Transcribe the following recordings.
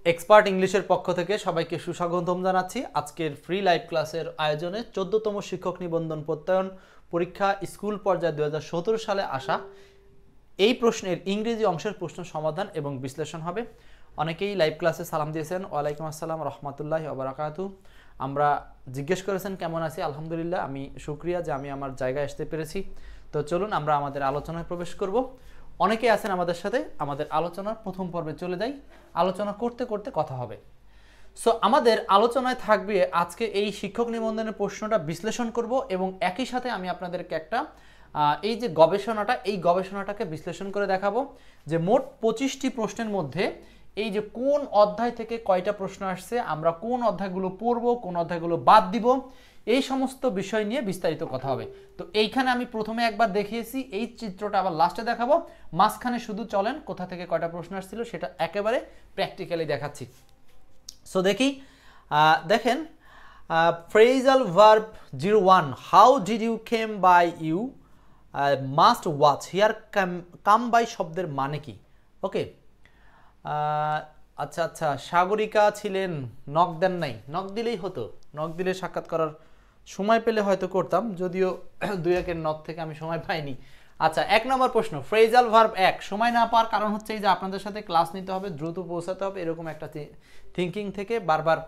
Expert ইংলিশের পক্ষ থেকে সবাইকে সুস্বাগতম জানাচ্ছি আজকের ফ্রি লাইভ ক্লাসের আয়োজনে 14তম শিক্ষক নিবন্ধন প্রত্যয়ন পরীক্ষা স্কুল পর্যায়ে 2017 সালে আসা এই প্রশ্নের ইংরেজি অংশের প্রশ্ন সমাধান এবং বিশ্লেষণ হবে। অনেকেই লাইভ ক্লাসে সালাম দিয়েছেন, ওয়ালাইকুম আসসালাম রহমতুল্লাহি ওয়া বারাকাতুহু। আমরা জিজ্ঞেস করেছেন কেমন আছি, আলহামদুলিল্লাহ, আমি শুকরিয়া যে আমি আমার জায়গায় আসতে পেরেছি। তো চলুন আমরা আমাদের আলোচনায় প্রবেশ করব। অনেকেই আছেন আমাদের সাথে, আমাদের আলোচনার প্রথম পর্বে চলে যাই। আলোচনা করতে করতে কথা হবে। সো আমাদের আলোচনায় থাকবে আজকে এই শিক্ষক নিবন্ধনের প্রশ্নটা বিশ্লেষণ করব এবং একই সাথে আমি আপনাদেরকে একটা এই যে এই গবেষণাটাকে বিশ্লেষণ করে দেখাবো যে মোট 25টি প্রশ্নের মধ্যে এই যে কোন অধ্যায় থেকে কয়টা প্রশ্ন আসছে, আমরা কোন অধ্যায়গুলো পড়ব, কোন অধ্যায়গুলো বাদ দিব, এই সমস্ত বিষয় নিয়ে বিস্তারিত কথা হবে। তো এইখানে আমি প্রথমে একবার দেখিয়েছি, এই চিত্রটা আবার লাস্টে দেখাবো। মাঝখানে শুধু চলেন কোথা থেকে কয়টা প্রশ্ন আসছিল সেটা একেবারে প্র্যাকটিক্যালি দেখাচ্ছি। সো দেখেন phrasal verb 01, how did you came by you must watch. Here come by শব্দের মানে কি? ওকে, আচ্ছা আচ্ছা, সাগরিকা ছিলেন, নক দেন নাই, নক দিলেই হতো, নক দিলে সাক্ষাৎ করার সময় পেলে হয়তো করতাম, যদিও দুই একের নক থেকে আমি সময় পাইনি। আচ্ছা, 1 নম্বর প্রশ্ন, ফ্রেজাল ভার্ব 1, সময় না পাওয়ার কারণ হচ্ছে এই যে আপনাদের সাথে ক্লাস নিতে হবে, দ্রুত পৌঁছাতে হবে, এরকম একটা থিঙ্কিং থেকে বারবার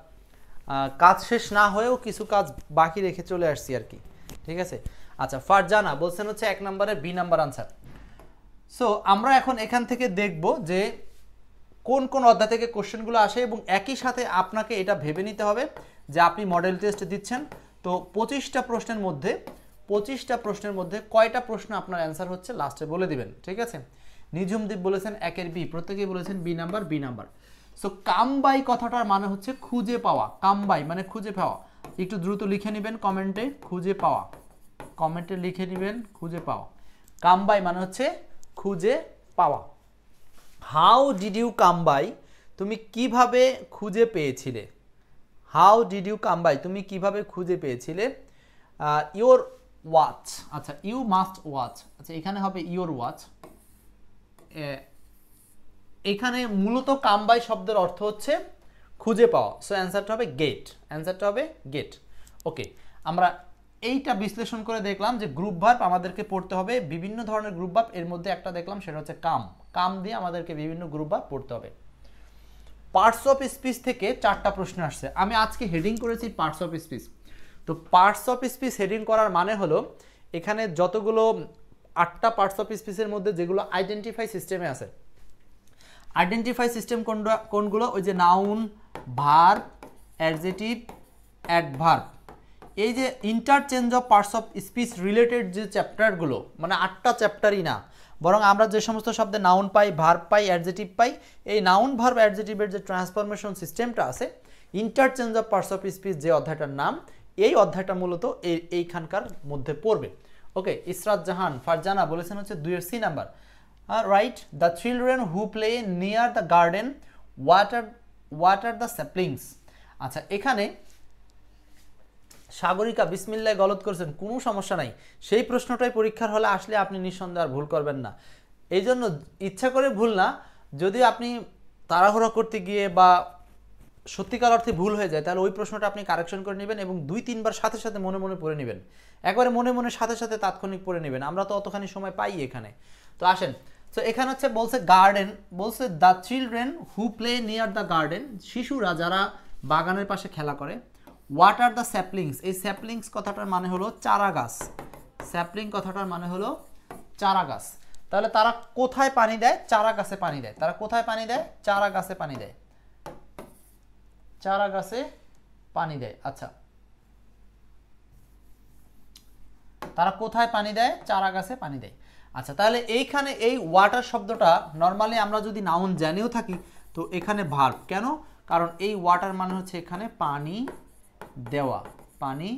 কাজ শেষ না হয়েও কিছু কাজ বাকি রেখে চলে আসছি আর কি, ঠিক আছে। আচ্ছা, ফারজানা বলছেন হচ্ছে 1 নম্বরের বি নাম্বার আনসার। সো আমরা এখন এখান থেকে দেখব যে কোন কোন অধ্যায় থেকে কোশ্চেনগুলো আসে এবং একই সাথে আপনাকে এটা ভেবে নিতে হবে যে আপনি মডেল টেস্ট দিচ্ছেন। তো 25টা প্রশ্নের মধ্যে কয়টা প্রশ্ন আপনার অ্যান্সার হচ্ছে লাস্টে বলে দিবেন, ঠিক আছে। নিঝুমদীপ বলেছেন 1-এর বি, প্রত্যেকেই বলেছেন B number. So come by কথাটার মানে হচ্ছে খুঁজে পাওয়া। কাম বাই মানে খুঁজে পাওয়া। একটু দ্রুত লিখে নেবেন কমেন্টে, খুঁজে পাওয়া, কমেন্টে লিখে নেবেন খুঁজে পাওয়া। কাম বাই মানে হচ্ছে খুঁজে পাওয়া। How did you come by, তুমি কিভাবে খুঁজে পেয়েছিলে। How did you come by, তুমি কিভাবে খুঁজে পেয়েছিলে। ইওর ওয়াচ, আচ্ছা ইউ মাস্ট ওয়াচ, আচ্ছা এখানে হবে ইওর ওয়াচ। এখানে মূলত কাম বাই শব্দের অর্থ হচ্ছে খুঁজে পাওয়া। সো অ্যান্সারটা হবে গেট, অ্যান্সারটা হবে গেট। ওকে, আমরা এইটা বিশ্লেষণ করে দেখলাম যে গ্রুপ ভার্ব আমাদেরকে পড়তে হবে বিভিন্ন ধরনের গ্রুপ ভার্ব, এর মধ্যে একটা দেখলাম সেটা হচ্ছে কাম দিয়ে আমাদেরকে বিভিন্ন গ্রুপ ভার্ব পড়তে হবে। পার্টস অফ স্পিচ থেকে 4টা প্রশ্ন আসছে, আমি আজকে হেডিং করেছি পার্টস অফ স্পিচ। তো পার্টস অফ স্পিচ হেডিং করার মানে হলো এখানে যতগুলো 8টা পার্টস অফ স্পিচের মধ্যে যেগুলো আইডেন্টিফাই সিস্টেমে আছে, আইডেন্টিফাই সিস্টেম কোনগুলো, ওই যে নাউন, ভার্ব, অ্যাডজেটিভ, অ্যাডভার্ব, এই যে interchange of parts of speech related যে চ্যাপ্টারগুলো, মানে 8টা চ্যাপ্টারই না, বরং আমরা যে সমস্ত শব্দে নাউন পাই, ভার্ব পাই, অ্যাডজেটিভ পাই, এই নাউন ভার্ব অ্যাডজেটিভের যে ট্রান্সফরমেশন সিস্টেমটা আছে, interchange of parts of speech যে অধ্যায়টার নাম, এই অধ্যায়টা মূলত এইখানকার মধ্যে পড়বে। ওকে, ইসরাত জাহান ফারজানা বলেছেন হচ্ছে 2-এর C number. Right, the children who play near the garden water the saplings. আচ্ছা, এখানে সাগরিকা বিসমিল্লাহ গলত করেছেন, কোনো সমস্যা নাই, সেই প্রশ্নটাই পরীক্ষার হলে আসলে আপনি নিঃসন্দেহে আর ভুল করবেন না। এই জন্য ইচ্ছা করে ভুল না, যদি আপনি তাড়াহুড়া করতে গিয়ে বা সত্যিকার অর্থে ভুল হয়ে যায় তাহলে ওই প্রশ্নটা আপনি কারেকশন করে নেবেন এবং 2-3বার সাথে সাথে মনে মনে পড়ে নেবেন, একবারে মনে মনে সাথে সাথে তাৎক্ষণিক পড়ে নেবেন, আমরা তো অতখানি সময় পাই এখানে। তো আসেন, তো এখানে হচ্ছে বলছে গার্ডেন, বলছে the children who play near the garden, শিশুরা যারা বাগানের পাশে খেলা করে। ওয়াটার দ্য স্যাপলিংস, এই স্যাপলিংস কথাটার মানে হলো চারা গাছ, স্যাপলিং কথাটার মানে হলো চারা গাছ। তাহলে তারা কোথায় পানি দেয়? চারা গাছে পানি দেয়। তারা কোথায় পানি দেয়? চারা গাছে পানি দেয়, চারা গাছে পানি দেয়। আচ্ছা, তারা কোথায় পানি দেয়? চারা গাছে পানি দেয়। আচ্ছা, তাহলে এইখানে এই ওয়াটার শব্দটা নর্মালি আমরা যদি নাউন জেনেও থাকি তো এখানে ভার্ব, কেন? কারণ এই ওয়াটার মানে হচ্ছে এখানে পানি দেওয়া, পানি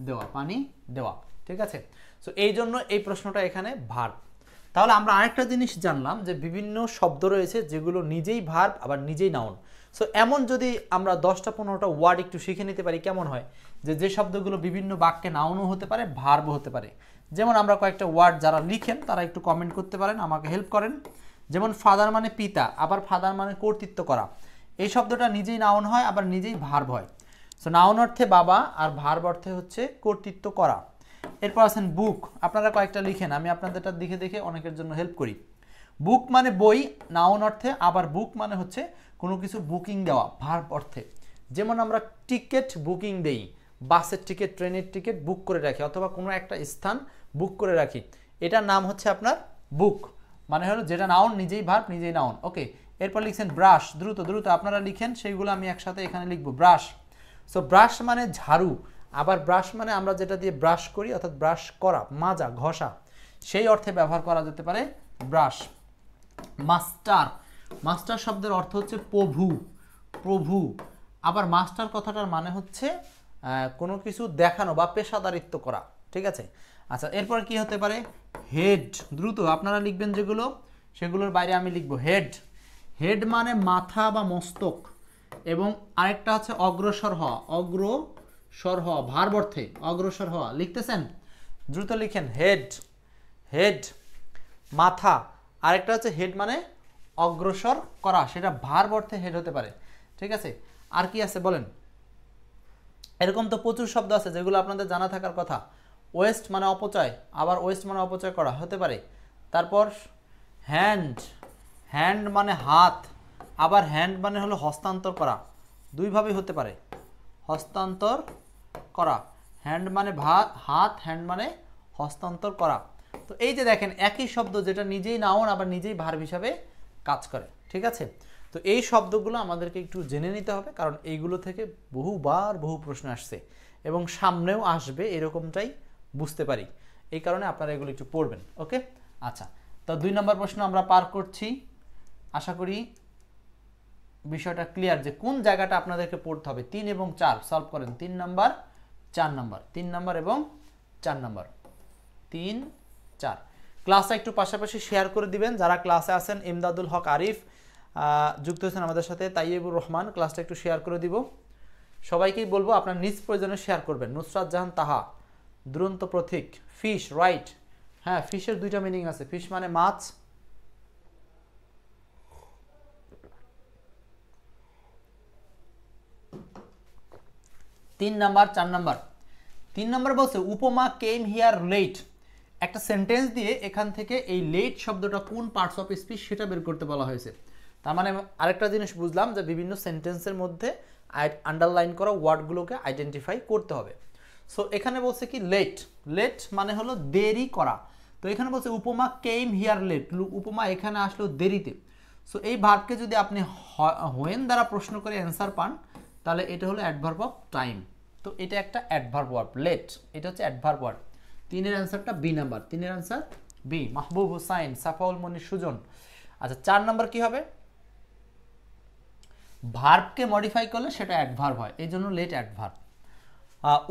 দেওয়া, পানি দেওয়া, ঠিক আছে। সো এই জন্য এই প্রশ্নটা এখানে ভার্ব। তাহলে আমরা আরেকটা জিনিস জানলাম যে বিভিন্ন শব্দ রয়েছে যেগুলো নিজেই ভার্ব আবার নিজেই নাউন। সো এমন যদি আমরা 10টা-15টা ওয়ার্ড একটু শিখে নিতে পারি কেমন হয়, যে শব্দগুলো বিভিন্ন বাক্যে নাউনও হতে পারে, ভার্বও হতে পারে। যেমন আমরা কয়েকটা ওয়ার্ড যারা লিখেন তারা একটু কমেন্ট করতে পারেন, আমাকে হেল্প করেন। যেমন ফাদার মানে পিতা, আবার ফাদার মানে কর্তৃত্ব করা। এই শব্দটা নিজেই নাউন হয় আবার নিজেই ভার্ব হয়। সো নাউন অর্থে বাবা আর ভার্ব অর্থে হচ্ছে কর্তৃত্ব করা। এরপর আছেন বুক, আপনারা কয়েকটা লিখেন, আমি আপনাদেরটা দেখে দেখে অনেকের জন্য হেল্প করি। বুক মানে বই নাউন অর্থে, আবার বুক মানে হচ্ছে কোনো কিছু বুকিং দেওয়া ভার্ব অর্থে। যেমন আমরা টিকিট বুকিং দেই, বাসের টিকিট, ট্রেনের টিকিট বুক করে রাখি, অথবা কোনো একটা স্থান বুক করে রাখি, এটার নাম হচ্ছে আপনার বুক, মানে হলো যেটা নাউন নিজেই ভার্ব নিজেই নাউন। ওকে, এরপর লিখছেন ব্রাশ, দ্রুত দ্রুত আপনারা লিখেন, সেইগুলো আমি একসাথে এখানে লিখবো। ব্রাশ, সো ব্রাশ মানে ঝাড়ু, আবার ব্রাশ মানে আমরা যেটা দিয়ে ব্রাশ করি অর্থাৎ ব্রাশ করা, মাজা, ঘষা, সেই অর্থে ব্যবহার করা যেতে পারে ব্রাশ। মাস্টার, মাস্টার শব্দের অর্থ হচ্ছে প্রভু, প্রভু। আবার মাস্টার কথাটার মানে হচ্ছে কোনো কিছু দেখানো বা পেশাদারিত্ব করা, ঠিক আছে। আচ্ছা, এরপর কি হতে পারে? হেড, দ্রুত আপনারা লিখবেন যেগুলো, সেগুলোর বাইরে আমি লিখবো হেড। হেড মানে মাথা বা মস্তক, এবং আরেকটা হচ্ছে অগ্রসর হওয়া, অগ্রসর হওয়া ভার্ব অর্থে অগ্রসর হওয়া, লিখতেছেন? দ্রুত লিখেন হেড, হেড মাথা, আরেকটা হচ্ছে হেড মানে অগ্রসর করা, সেটা ভার্ব অর্থে হেড হতে পারে, ঠিক আছে। আর কি আছে বলেন? এরকম তো প্রচুর শব্দ আছে যেগুলো আপনাদের জানা থাকার কথা। ওয়েস্ট মানে অপচয়, আবার ওয়েস্ট মানে অপচয় করা হতে পারে। তারপর হ্যান্ড, হ্যান্ড মানে হাত, আবার হ্যান্ড মানে হলো হস্তান্তর করা, দুইভাবেই হতে পারে, হস্তান্তর করা। হ্যান্ড মানে হাত, হ্যান্ড মানে হস্তান্তর করা। তো এই যে দেখেন একই শব্দ যেটা নিজেই নাউন আবার নিজেই ভার্ব হিসাবে কাজ করে, ঠিক আছে। তো এই শব্দগুলো আমাদেরকে একটু জেনে নিতে হবে, কারণ এইগুলো থেকে বহুবার বহু প্রশ্ন আসছে এবং সামনেও আসবে এরকমটাই বুঝতে পারি, এই কারণে আপনারা এগুলো একটু পড়বেন। ওকে, আচ্ছা, তো 2 নম্বর প্রশ্ন আমরা পার করছি। আশা করি বিষয়টা ক্লিয়ার যে কোন জায়গাটা আপনাদেরকে পড়তে হবে। 3 এবং 4 সলভ করেন, 3 নাম্বার 4 নাম্বার, 3 নাম্বার এবং 4 নাম্বার, 3 4। ক্লাসটা একটু পাশাপাশি শেয়ার করে দিবেন, যারা ক্লাসে আছেন। ইমদাদুল হক আরিফ যুক্ত হয়েছেন আমাদের সাথে, তাইয়ুবুর রহমান, ক্লাসটা একটু শেয়ার করে দিব। সবাইকেই বলবো আপনার নিজ প্রয়োজনে শেয়ার করবেন। নুসরাত জাহান তাহা, দুরন্ত প্রতীক, ফিশ, রাইট। হ্যাঁ, ফিশের 2টা মিনিং আছে, ফিশ মানে মাছ, তিন নাম্বার 4 নাম্বার। 3 নাম্বার বলছে উপমা কেম হিয়ার লেট। একটা সেন্টেন্স দিয়ে এখান থেকে এই লেট শব্দটা কোন পার্টস অফ স্পিচ সেটা বের করতে বলা হয়েছে। তার মানে আরেকটা জিনিস বুঝলাম যে বিভিন্ন সেন্টেন্সের মধ্যে আন্ডারলাইন করা ওয়ার্ডগুলোকে আইডেন্টিফাই করতে হবে। সো এখানে বলছে কি লেট, লেট মানে হলো দেরি করা। তো এখানে বলছে উপমা কেম হিয়ার লেট, উপমা এখানে আসলো দেরিতে। সো এই ভার্বকে যদি আপনি হোয়েন দ্বারা প্রশ্ন করে অ্যান্সার পান, তাহলে এটা হলো অ্যাডভার্ব অফ টাইম। তো এটা একটা অ্যাডভার্ব ওয়ার্ড, লেট, এটা হচ্ছে অ্যাডভার্ব ওয়ার্ড। 3-এর অ্যান্সারটা বি নাম্বার, 3-এর অ্যান্সার বি, মাহবুব হুসাইন, সাফাউল মনির সুজন। আচ্ছা, 4 নাম্বার কি হবে? ভার্বকে মডিফাই করলে সেটা অ্যাডভার্ব হয়, এই জন্য লেট অ্যাডভার্ব।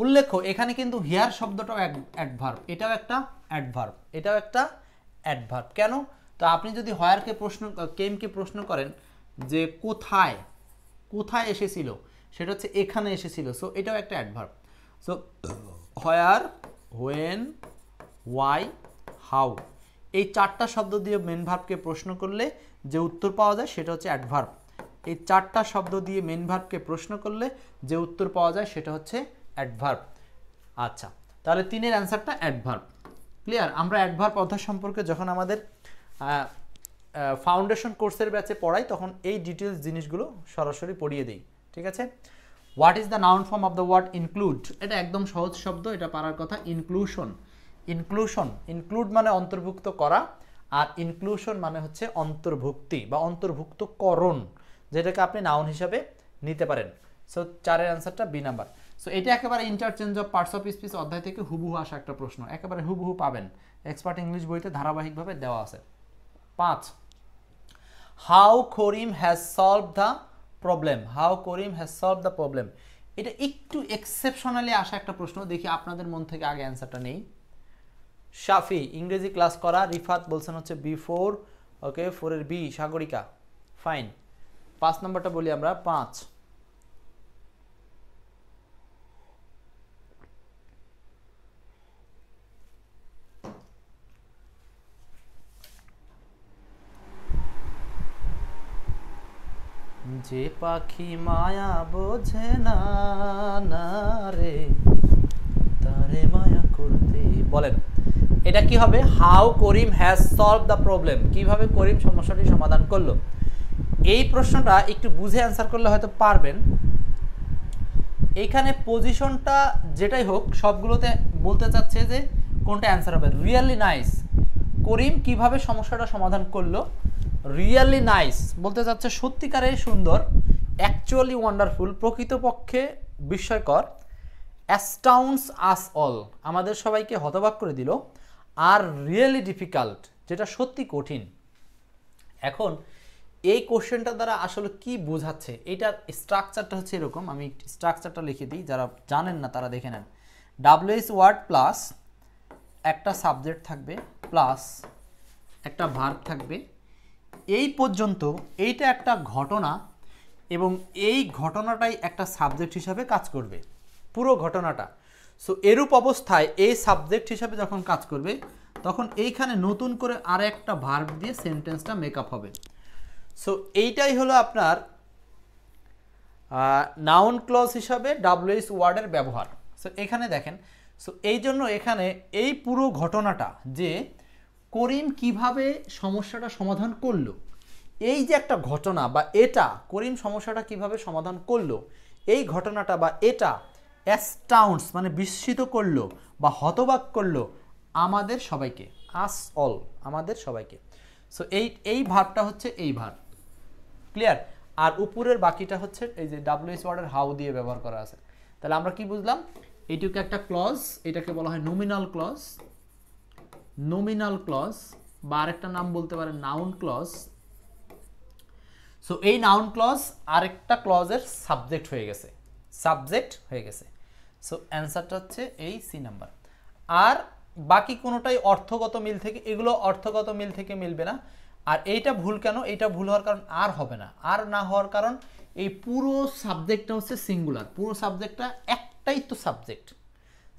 উল্লেখ্য এখানে কিন্তু হিয়ার শব্দটাও অ্যাডভার্ব, এটাও একটা অ্যাডভার্ব, এটাও একটা অ্যাডভার্ব। কেন? তো আপনি যদি হয়ারকে প্রশ্ন, কেমকে প্রশ্ন করেন যে কোথায়, কোথায় এসেছিল, সেটা হচ্ছে এখানে এসেছিল, সো এটাও একটা adverb. So where, when, why, how, এই 4টা শব্দ দিয়ে মেন ভার্বকে প্রশ্ন করলে যে উত্তর পাওয়া যায় সেটা হচ্ছে অ্যাডভার্ব। এই 4টা শব্দ দিয়ে মেন ভার্বকে প্রশ্ন করলে যে উত্তর পাওয়া যায় সেটা হচ্ছে অ্যাডভার্ব। আচ্ছা, তাহলে 3-এর অ্যান্সারটা অ্যাডভার্ব। ক্লিয়ার? আমরা অ্যাডভার্ব অধ্যায় সম্পর্কে যখন আমাদের ফাউন্ডেশন কোর্সের ব্যাচে পড়াই তখন এই ডিটেলস জিনিসগুলো সরাসরি পড়িয়ে দিই, ঠিক আছে। What is the noun form of the word include? এটা একদম সহজ শব্দ, এটা পারার কথা। ইনক্লুশন, ইনক্লুশন, ইনক্লুড মানে অন্তর্ভুক্ত করা, আর ইনক্লুশন মানে হচ্ছে অন্তর্ভুক্তি বা অন্তর্ভুক্তকরণ, যেটাকে আপনি নাউন হিসাবে নিতে পারেন। সো 4-এর অ্যান্সারটা বি নাম্বার। সো এটা একেবারে interchange of parts of speech অধ্যায় থেকে হুবহু আসা একটা প্রশ্ন, একেবারে হুবহু পাবেন, এক্সপার্ট ইংলিশ বইতে ধারাবাহিকভাবে দেওয়া আছে। 5, how Karim has solve the problem, how Karim has solve the problem. এটা একটু এক্সেপশনালি আসা একটা প্রশ্ন, দেখি আপনাদের মন থেকে আগে অ্যান্সারটা নেই। শাফি, ইংরেজি ক্লাস করা। রিফাত বলছেন হচ্ছে B4, ওকে, 4-এর বি, সাগরিকা, ফাইন। 5 নম্বরটা বলি আমরা, 5, যে পাখি মায়া বোঝে না, না রে তারে মায়া করতে। বলেন এটা কি হবে? How Karim has solve the problem, কিভাবে করিম সমস্যাটি সমাধান করলো। এই প্রশ্নটা একটু বুঝে অ্যান্সার করলে হয়তো পারবেন। এইখানে পজিশনটা যেটাই হোক সবগুলোতে বলতে চাচ্ছে যে কোনটা অ্যান্সার হবে। রিয়েলি নাইস, করিম কিভাবে সমস্যাটা সমাধান করলো। রিয়েলি নাইস বলতে চাচ্ছে সত্যিকারের সুন্দর, অ্যাকচুয়ালি ওয়ান্ডারফুল প্রকৃতপক্ষে বিস্ময়কর, অ্যাস্টাউন্স আস অল আমাদের সবাইকে হতবাক করে দিল, আর রিয়েলি ডিফিকাল্ট যেটা সত্যি কঠিন। এখন এই কোশ্চেনটা দ্বারা আসলে কি বোঝাচ্ছে, এটার স্ট্রাকচারটা হচ্ছে এরকম। আমি স্ট্রাকচারটা লিখে দিই, যারা জানেন না তারা দেখে নেন। ডাব্লিউএইচ ওয়ার্ড প্লাস একটা সাবজেক্ট থাকবে প্লাস একটা ভার্ব থাকবে। এই পর্যন্ত এইটা একটা ঘটনা এবং এই ঘটনাটাই একটা সাবজেক্ট হিসাবে কাজ করবে, পুরো ঘটনাটা। সো এরূপ অবস্থায় এই সাবজেক্ট হিসাবে যখন কাজ করবে তখন এইখানে নতুন করে আর একটা ভার্ব দিয়ে সেন্টেন্সটা মেকআপ হবে। সো এইটাই হলো আপনার নাউন ক্লজ হিসাবে ডাব্লিউএইচ ওয়ার্ডের ব্যবহার। সো এখানে দেখেন, সো এই জন্য এখানে এই পুরো ঘটনাটা যে করিম কিভাবে সমস্যাটা সমাধান করলো, এই যে একটা ঘটনা বা এটা করিম সমস্যাটা কিভাবে সমাধান করলো, এই ঘটনাটা বা এটা অ্যাস্টাউন্স মানে বিস্মিত করলো বা হতবাক করলো আমাদের সবাইকে, আস অল আমাদের সবাইকে। সো এই ভার্বটা হচ্ছে এই ভার্ব, ক্লিয়ার। আর উপরের বাকিটা হচ্ছে এই যে ডাব্লিউএইচ ওয়ার্ডের হাউ দিয়ে ব্যবহার করা আছে। তাহলে আমরা কি বুঝলাম, এইটুকু একটা ক্লজ, এটাকে বলা হয় নমিনাল ক্লজ, নমিনাল ক্লজ বা আরেকটা নাম বলতে পারেন নাউন ক্লজ। সো এই নাউন ক্লজ আরেকটা ক্লজের সাবজেক্ট হয়ে গেছে, সাবজেক্ট হয়ে গেছে। সো অ্যান্সারটা হচ্ছে এই সি নাম্বার। আর বাকি কোনোটাই অর্থগত মিল থেকে, এগুলো অর্থগত মিল থেকে মিলবে না। আর এইটা ভুল কেন, এইটা ভুল হওয়ার কারণ আর হবে না, আর না হওয়ার কারণ এই পুরো সাবজেক্টটা হচ্ছে সিঙ্গুলার, পুরো সাবজেক্টটা একটাই তো সাবজেক্ট,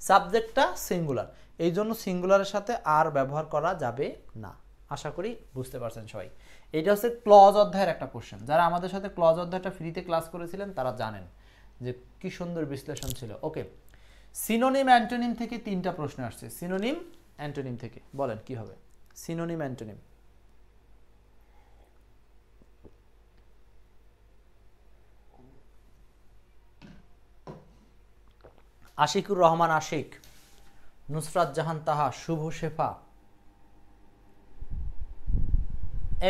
সাবজেক্টটা সিঙ্গুলার, এই জন্য সিঙ্গুলারের সাথে আর ব্যবহার করা যাবে না। আশা করি বুঝতে পারছেন সবাই। এটা হচ্ছে ক্লজ অধ্যায়ের একটা কোশ্চেন, যারা আমাদের সাথে ক্লজ অধ্যায়টা ফ্রিতে ক্লাস করেছিলেন তারা জানেন যে কি সুন্দর বিশ্লেষণ ছিল। ওকে, সিনোনিম অ্যান্টোনিম থেকে 3টা প্রশ্ন আসছে। সিনোনিম অ্যান্টোনিম থেকে বলেন কি হবে। সিনোনিম অ্যান্টোনিম আশিকুর রহমান আশিক, নুসরাত জাহান তাহা, শুভ শেফা।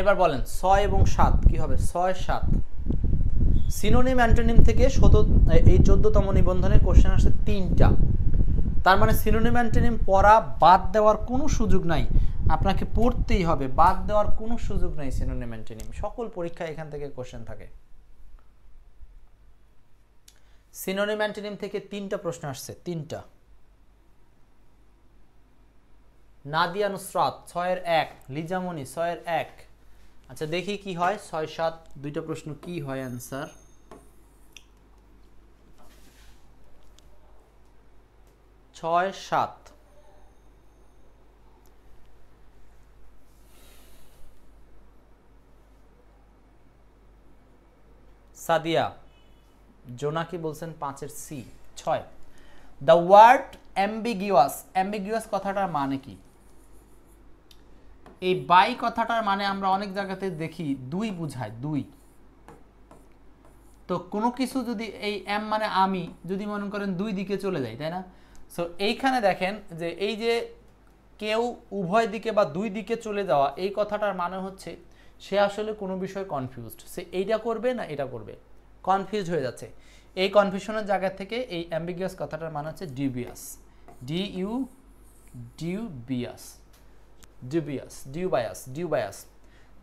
এবার বলেন 6 এবং 7 কি হবে। 6 7 সিনোনিম অ্যান্টোনিম থেকে এই 14তম নিবন্ধনে কোশ্চেন আসছে 3টা। তার মানে সিনোনিম অ্যান্টোনিম পড়া বাদ দেওয়ার কোনো সুযোগ নাই, আপনাকে পড়তেই হবে, বাদ দেওয়ার কোনো সুযোগ নাই। সিনোনিম অ্যান্টোনিম সকল পরীক্ষায় এখান থেকে কোশ্চেন থাকে। সিনোনিম অ্যান্টোনিম থেকে 3টা প্রশ্ন আসছে, 3টা। নাদিয়া নুসরাত 6 এর 1, লিজামনি 6 এর 1। আচ্ছা দেখি কি হয়। 6 7 দুইটা প্রশ্ন কি হয় অ্যান্সার। 6 7 সাদিয়া জোনাকি বলছেন 5 এর C. 6 the word ambiguous, ambiguous কথাটার মানে কি। এই বাই কথাটার মানে আমরা অনেক জায়গাতে দেখি দুই বুঝায়, দুই। তো কোনো কিছু যদি এই এম মানে আমি যদি মনে করেন দুই দিকে চলে যায়, তাই না। সো এইখানে দেখেন যে এই যে কেউ উভয় দিকে বা দুই দিকে চলে যাওয়া, এই কথাটার মানে হচ্ছে সে আসলে কোনো বিষয়ে কনফিউজড, সে এইটা করবে না এটা করবে, কনফিউজ হয়ে যাচ্ছে। এই কনফিউশনের জায়গা থেকে এই অ্যাম্বিগুয়াস কথাটার মানে হচ্ছে ডিউবিয়াস, ডিউবিয়াস, ডিউবায়াস।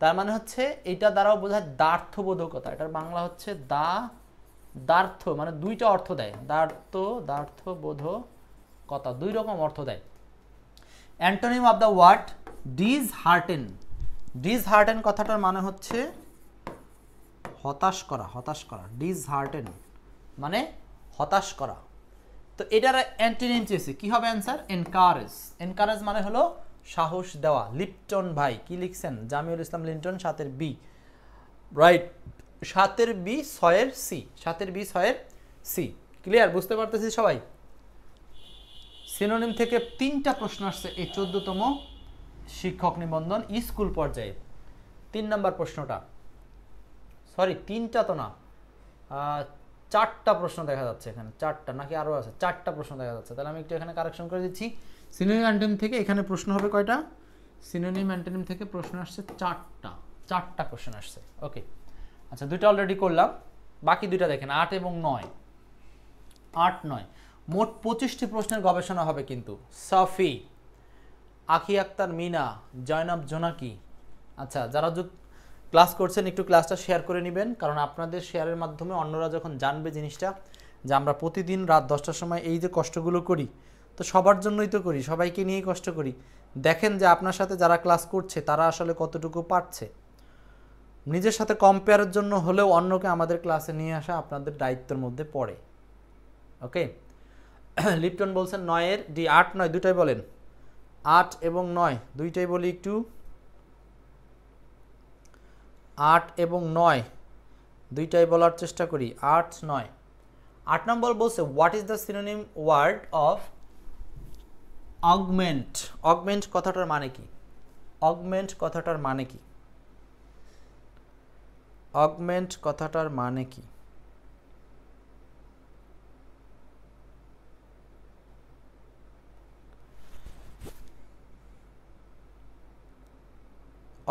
তার মানে হচ্ছে এটা দ্বারাও বোঝায় দ্বার্থবোধকতা। এটার বাংলা হচ্ছে দ্বার্থ, মানে দুইটা অর্থ দেয়, দ্বার্থবোধকতা, দুই রকম অর্থ দেয়। অ্যান্টোনিম অফ দ্য ওয়ার্ড ডিসহার্টেন, ডিসহার্টেন কথাটার মানে হচ্ছে হতাশ করা, হতাশ করা, ডিসহার্টেন মানে হতাশ করা। তো এটার অ্যান্টোনিম চেয়েছে, কি হবে অ্যান্সার। এনকারেজ, এনকারেজ মানে হলো সাহস দেওয়া। লিপটন ভাই কি লিখছেন, জামিউল ইসলাম লিন্টন 7 এর বি, রাইট। 7-এর বি 6-এর সি, 7-এর বি 6-এর সি। ক্লিয়ার? বুঝতে পারতেছি সবাই? সিনোনিম থেকে 3টা প্রশ্ন আসছে এই 14তম শিক্ষক নিবন্ধন স্কুল পর্যায়ে। 3 নাম্বার প্রশ্নটা, সরি 3টা তো না, 4টা প্রশ্ন দেখা যাচ্ছে এখানে, 4টা নাকি আরও আছে, 4টা প্রশ্ন দেখা যাচ্ছে। তাহলে আমি একটু এখানে কারেকশন করে দিচ্ছি। সিনোনিম অ্যান্টোনিম থেকে এখানে প্রশ্ন হবে কয়টা? সিনোনিম অ্যান্টোনিম থেকে প্রশ্ন আসছে 4টা কোশ্চেন আসছে। ওকে, আচ্ছা 2টা অলরেডি করলাম, বাকি 2টা দেখেন 8 এবং 9। 8-9 মোট 25টি প্রশ্নের গবেষণা হবে কিন্তু। সাফি, আখি আক্তার মিনা, জয়নাব জোনাকি। আচ্ছা, যারা ক্লাস করছেন একটু ক্লাসটা শেয়ার করে নেবেন, কারণ আপনাদের শেয়ারের মাধ্যমে অন্যরা যখন জানবে জিনিসটা যে আমরা প্রতিদিন রাত 10টার সময় এই যে কষ্টগুলো করি, তো সবার জন্যই তো করি, সবাইকে নিয়েই কষ্ট করি। দেখেন যে আপনার সাথে যারা ক্লাস করছে তারা আসলে কতটুকু পারছে। নিজের সাথে কম্পেয়ারের জন্য হলেও অন্যকে আমাদের ক্লাসে নিয়ে আসা আপনাদের দায়িত্বের মধ্যে পড়ে। ওকে, লিপটন বলছেন 9-এর ডি। 8-9 দুটাই বলেন, 8 এবং 9 দুইটাই বলি একটু। 8 এবং 9 দুইটাই বলার চেষ্টা করি। 8-9। 8 নম্বর বলছে what is the synonym word of augment. Augment কথাটার মানে কি? অগমেন্ট কথাটার মানে কি? অগমেন্ট কথাটার মানে কি?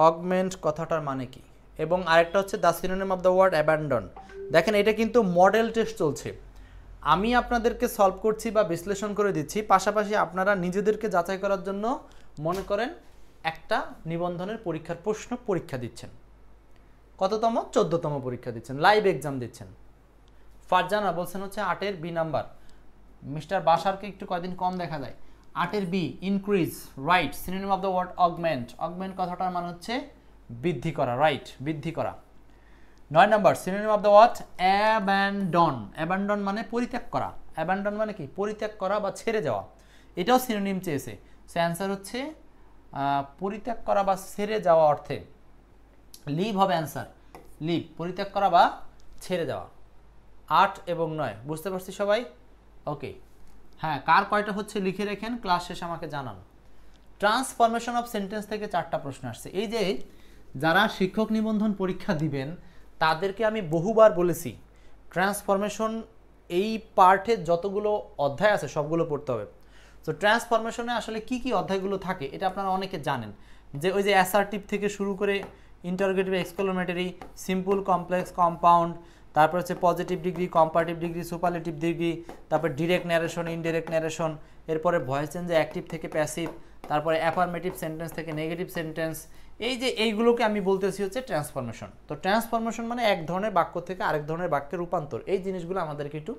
অগমেন্ট কথাটার মানে কি? এবং আরেকটা হচ্ছে the synonym of the word abandon. দেখেন এটা কিন্তু মডেল টেস্ট চলছে, আমি আপনাদেরকে সলভ করছি বা বিশ্লেষণ করে দিচ্ছি, পাশাপাশি আপনারা নিজেদেরকে যাচাই করার জন্য মনে করেন একটা নিবন্ধনের পরীক্ষার প্রশ্ন পরীক্ষা দিচ্ছেন। কততম? 14তম পরীক্ষা দিচ্ছেন, লাইভ এক্সাম দিচ্ছেন। ফারজানা বলছেন হচ্ছে 8-এর বি নাম্বার। মিস্টার বাসারকে একটু কয়দিন কম দেখা যায়। 8-এর B increase, right. Synonym of the word augment. Augment কথাটার মানে হচ্ছে বৃদ্ধি করা, রাইট, বৃদ্ধি করা। 9 number synonym of the word abandon. Abandon মানে পরিত্যাগ করা। অ্যাবান্ডন মানে কি? পরিত্যাগ করা বা ছেড়ে যাওয়া। এটাও সিনোনিম চেয়েছে, সে অ্যান্সার হচ্ছে পরিত্যাগ করা বা ছেড়ে যাওয়া অর্থে লিভ হবে অ্যান্সার। লিভ, পরিত্যাগ করা বা ছেড়ে যাওয়া। 8 এবং 9 বুঝতে পারছি সবাই? ওকে, হ্যাঁ, কার কয়টা হচ্ছে লিখে রেখেন, ক্লাস শেষে আমাকে জানান। ট্রান্সফরমেশন অফ সেন্টেন্স থেকে 4টা প্রশ্ন আসছে। এই যে যারা শিক্ষক নিবন্ধন পরীক্ষা দিবেন তাদেরকে আমি বহুবার বলেছি ট্রান্সফরমেশন এই পার্টে যতগুলো অধ্যায় আছে সবগুলো পড়তে হবে। তো ট্রান্সফরমেশনে আসলে কি কি অধ্যায়গুলো থাকে এটা আপনারা অনেকে জানেন, যে ওই যে অ্যাসার্টিভ থেকে শুরু করে interrogative, exclamatory, simple, complex, compound, তারপর হচ্ছে positive degree, comparative degree, superlative degree, তারপর ডিরেক্ট ন্যারেশন, ইনডিরেক্ট ন্যারেশন, এরপরে ভয়েস চেঞ্জে অ্যাক্টিভ থেকে প্যাসিভ, তারপরে অ্যাফার্মেটিভ সেন্টেন্স থেকে নেগেটিভ সেন্টেন্স। এই যে এইগুলোকে আমি বলতেছি হচ্ছে ট্রান্সফরমেশন। তো ট্রান্সফরমেশন মানে এক ধরনের বাক্য থেকে আরেক ধরনের বাক্যে রূপান্তর। এই জিনিসগুলো আমাদেরকে একটু